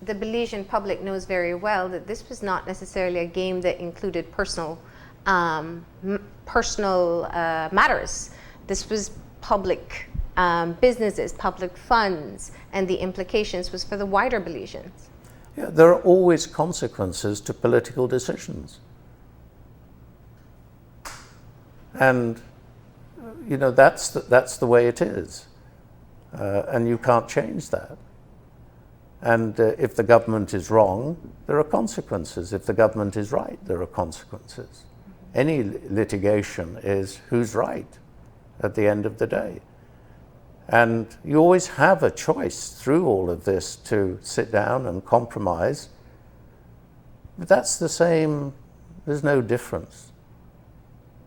the Belizean public knows very well that this was not necessarily a game that included personal matters. This was public businesses, public funds, and the implications was for the wider Belizeans. Yeah, there are always consequences to political decisions. And, that's the way it is. And you can't change that. And if the government is wrong, there are consequences. If the government is right, there are consequences. Any litigation is who's right at the end of the day. And you always have a choice through all of this to sit down and compromise. But that's the same, there's no difference.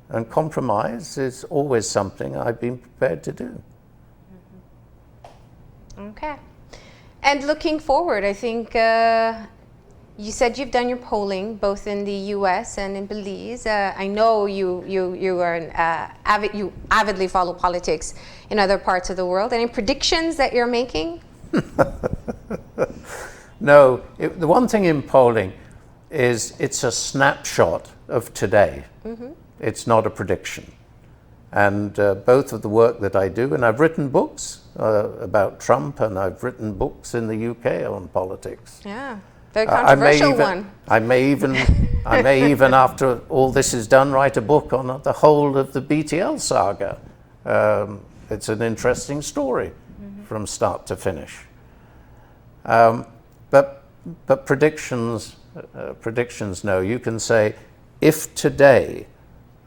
And compromise is always something I've been prepared to do. Okay. And looking forward, I think you said you've done your polling both in the U.S. and in Belize. I know you are you avidly follow politics in other parts of the world. Any predictions that you're making? No. The one thing in polling is it's a snapshot of today. Mm-hmm. It's not a prediction. And both of the work that I do, and I've written books about Trump, and I've written books in the UK on politics. Yeah, very controversial one. I may even, after all this is done, write a book on the whole of the BTL saga. It's an interesting story from start to finish. But predictions, no. You can say, if today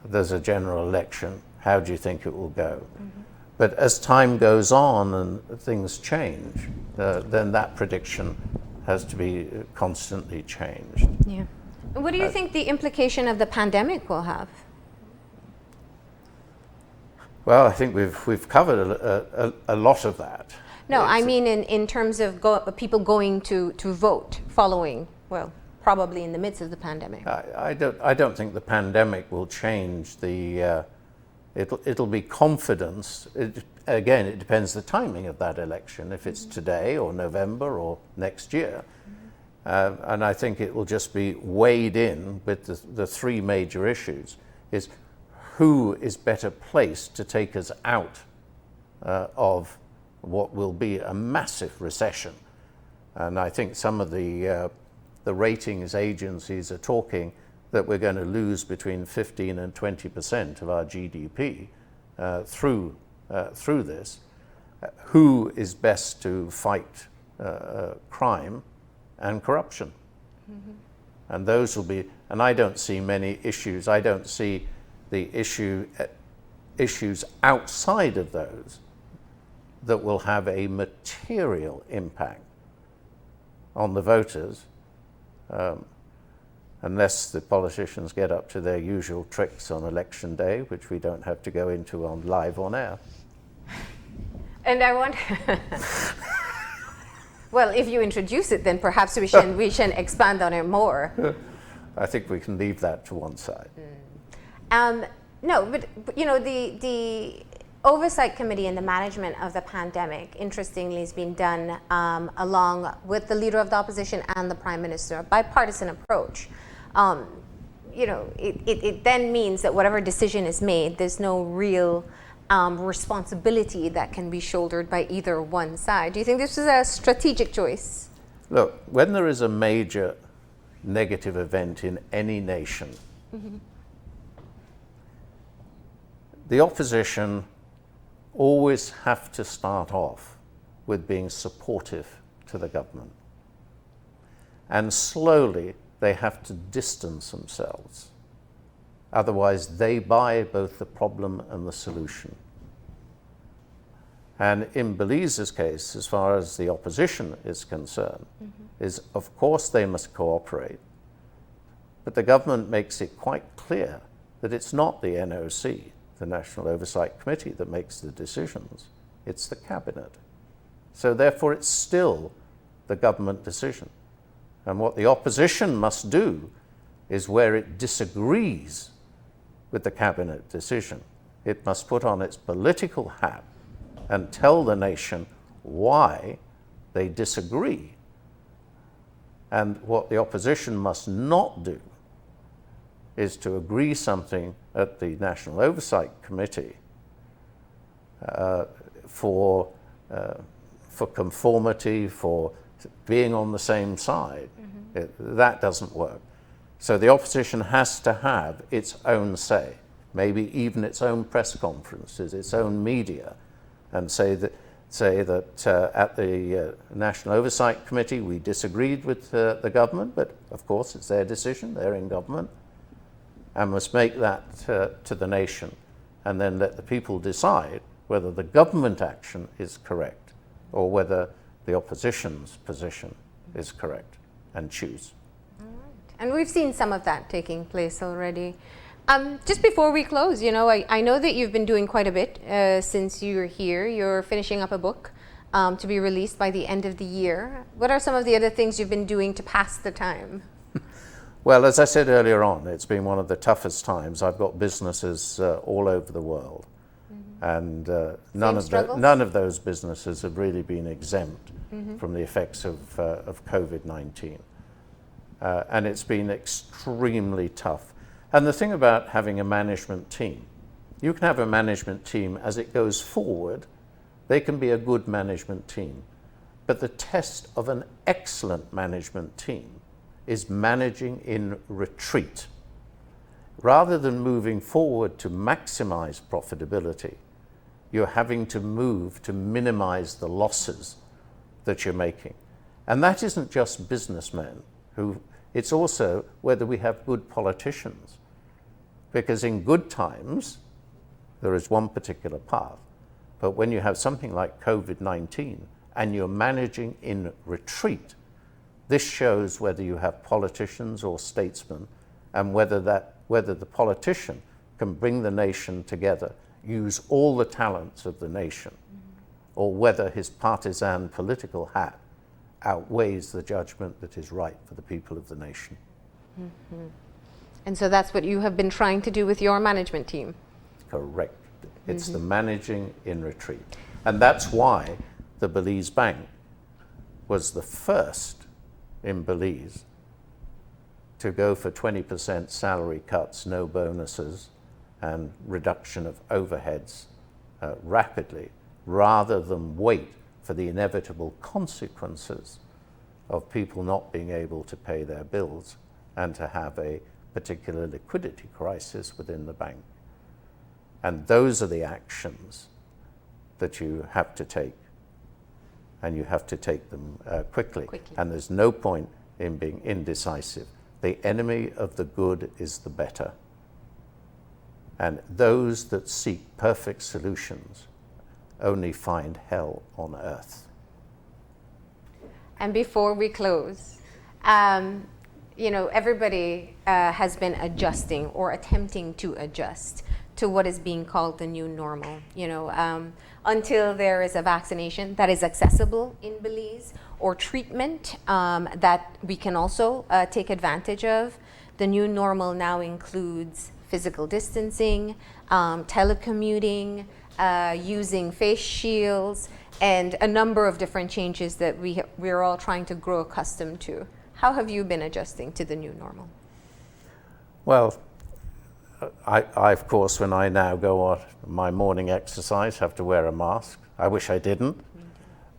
there's a general election, how do you think it will go? Mm-hmm. But as time goes on and things change, then that prediction has to be constantly changed. Yeah. And what do you think the implication of the pandemic will have? Well, I think we've covered a lot of that. No, I mean in terms of people going to vote following, well, probably in the midst of the pandemic. I don't think the pandemic will change the. It'll be confidence. Again, it depends the timing of that election. If it's today or November or next year, and I think it will just be weighed in with the three major issues: is who is better placed to take us out of what will be a massive recession. And I think some of the ratings agencies are talking that we're going to lose between 15 and 20% of our GDP through this. Who is best to fight crime and corruption? Mm-hmm. And those will be, and I don't see many issues. I don't see the issues outside of those that will have a material impact on the voters, unless the politicians get up to their usual tricks on election day, which we don't have to go into on live on air. And I want, well, if you introduce it, then perhaps we can expand on it more. I think we can leave that to one side. No, but the Oversight Committee and the management of the pandemic, interestingly, has been done along with the Leader of the Opposition and the Prime Minister, a bipartisan approach. It then means that whatever decision is made, there's no real responsibility that can be shouldered by either one side. Do you think this is a strategic choice? Look, when there is a major negative event in any nation, mm-hmm. the opposition always have to start off with being supportive to the government. And slowly they have to distance themselves. Otherwise, they buy both the problem and the solution. And in Belize's case, as far as the opposition is concerned, is of course they must cooperate, but the government makes it quite clear that it's not the NOC, the National Oversight Committee, that makes the decisions. It's the cabinet. So therefore, it's still the government decision. And what the opposition must do is, where it disagrees with the cabinet decision, it must put on its political hat and tell the nation why they disagree. And what the opposition must not do is to agree something at the National Oversight Committee for conformity, for being on the same side. That doesn't work. So the opposition has to have its own say, maybe even its own press conferences, its own media, and say that at the National Oversight Committee we disagreed with the government, but of course it's their decision, they're in government, and must make that to the nation, and then let the people decide whether the government action is correct or whether the opposition's position is correct, and choose. All right. And we've seen some of that taking place already. Just before we close, I know that you've been doing quite a bit since you're here. You're finishing up a book to be released by the end of the year. What are some of the other things you've been doing to pass the time? Well, as I said earlier on, it's been one of the toughest times. I've got businesses all over the world, and none of those businesses have really been exempt from the effects of Covid-19. And it's been extremely tough. And the thing about having a management team, you can have a management team as it goes forward, they can be a good management team. But the test of an excellent management team is managing in retreat. Rather than moving forward to maximize profitability, you're having to move to minimize the losses that you're making. And that isn't just businessmen it's also whether we have good politicians. Because in good times, there is one particular path. But when you have something like COVID-19 and you're managing in retreat, this shows whether you have politicians or statesmen, and whether the politician can bring the nation together, use all the talents of the nation, or whether his partisan political hat outweighs the judgment that is right for the people of the nation. And so that's what you have been trying to do with your management team? Correct. It's the managing in retreat. And that's why the Belize Bank was the first in Belize to go for 20% salary cuts, no bonuses, and reduction of overheads rapidly, rather than wait for the inevitable consequences of people not being able to pay their bills and to have a particular liquidity crisis within the bank. And those are the actions that you have to take, and you have to take them quickly. And there's no point in being indecisive. The enemy of the good is the better. And those that seek perfect solutions only find hell on earth. And before we close, everybody has been adjusting or attempting to adjust to what is being called the new normal. Until there is a vaccination that is accessible in Belize, or treatment that we can also take advantage of, the new normal now includes physical distancing, telecommuting, using face shields, and a number of different changes that we're all trying to grow accustomed to. How have you been adjusting to the new normal? Well, I of course, when I now go on my morning exercise, have to wear a mask. I wish I didn't.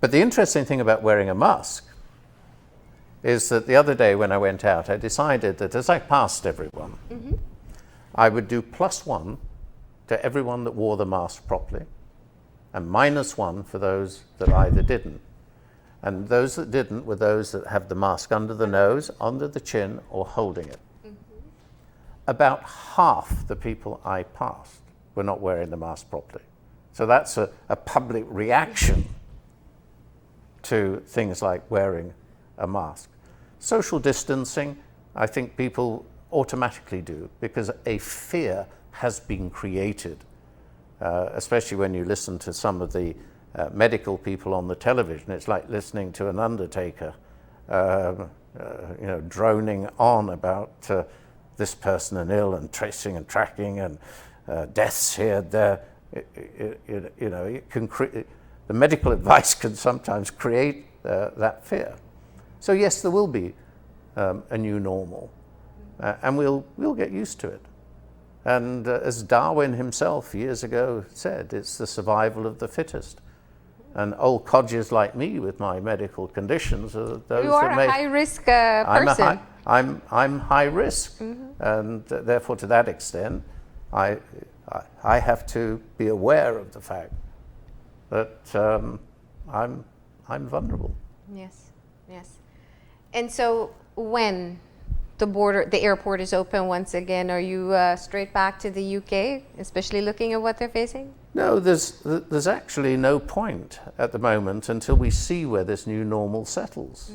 But the interesting thing about wearing a mask is that the other day when I went out, I decided that as I passed everyone, I would do +1 to everyone that wore the mask properly, and -1 for those that either didn't. And those that didn't were those that have the mask under the nose, under the chin, or holding it. About half the people I passed were not wearing the mask properly. So that's a public reaction to things like wearing a mask. Social distancing, I think people automatically do because a fear has been created, especially when you listen to some of the medical people on the television. It's like listening to an undertaker, droning on about this person and ill and tracing and tracking and deaths here, there. It can the medical advice can sometimes create that fear. So yes, there will be a new normal, and we'll get used to it. And as Darwin himself years ago said, it's the survival of the fittest. And old codgers like me with my medical conditions are those you are that a high-risk person. I'm high risk, and therefore to that extent, I have to be aware of the fact that I'm vulnerable. Yes, yes. And so when the airport is open once again, are you straight back to the UK, especially looking at what they're facing? No, there's actually no point at the moment until we see where this new normal settles,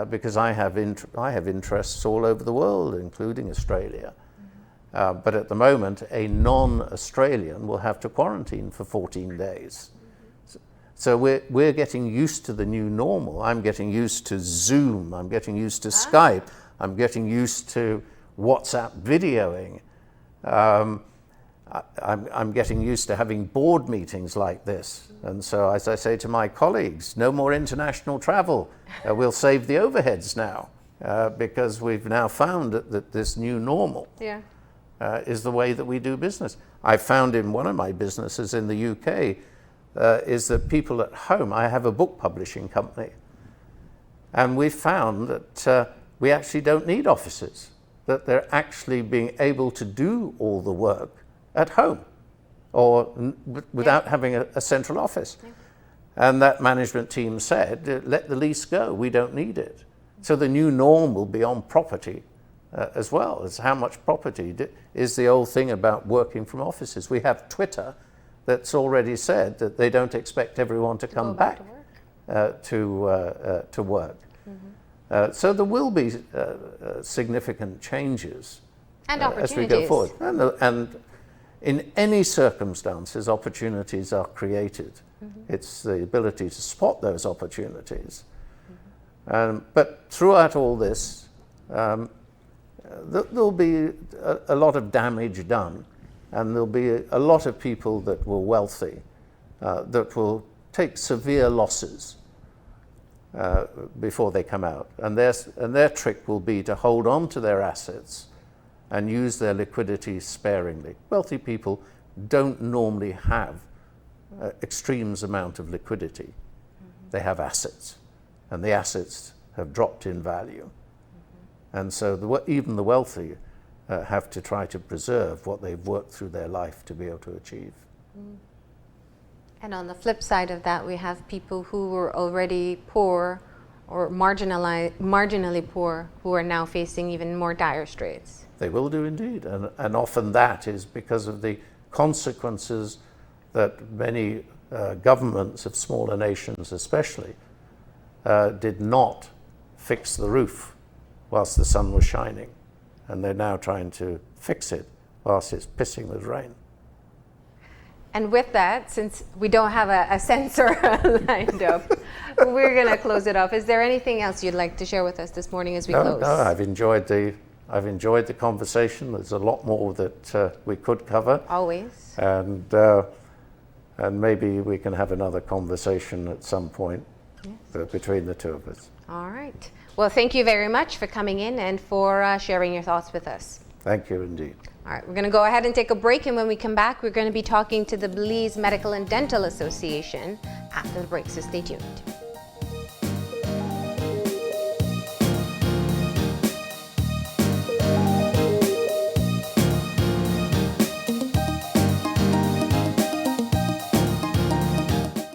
because I have interests all over the world, including Australia. But at the moment, a non-Australian will have to quarantine for 14 days. So we're getting used to the new normal. I'm getting used to Zoom. I'm getting used to Skype. I'm getting used to WhatsApp videoing. I'm getting used to having board meetings like this. And so as I say to my colleagues, no more international travel. We'll save the overheads now because we've now found that this new normal is the way that we do business. I found in one of my businesses in the UK is that people at home, I have a book publishing company, and we found that we actually don't need offices, that they're actually being able to do all the work at home or without having a central office. And that management team said, let the lease go, we don't need it. So the new norm will be on property as well as how much property is the old thing about working from offices. We have Twitter that's already said that they don't expect everyone to come back to work. So there will be significant changes as we go forward. And in any circumstances, opportunities are created. It's the ability to spot those opportunities. But throughout all this, there'll be a lot of damage done, and there'll be a lot of people that were wealthy that will take severe losses before they come out. And their trick will be to hold on to their assets and use their liquidity sparingly. Wealthy people don't normally have extremes amount of liquidity. They have assets, and the assets have dropped in value. And so even the wealthy have to try to preserve what they've worked through their life to be able to achieve. And on the flip side of that, we have people who were already poor or marginally poor who are now facing even more dire straits. They will do indeed, and often that is because of the consequences that many governments of smaller nations especially did not fix the roof whilst the sun was shining, and they're now trying to fix it whilst it's pissing with rain. And with that, since we don't have a censor lined up, we're going to close it off. Is there anything else you'd like to share with us this morning as we close? No, I've enjoyed the conversation. There's a lot more that we could cover. Always. And maybe we can have another conversation at some point between the two of us. All right. Well, thank you very much for coming in and for sharing your thoughts with us. Thank you indeed. All right, we're going to go ahead and take a break, and when we come back, we're going to be talking to the Belize Medical and Dental Association after the break, so stay tuned.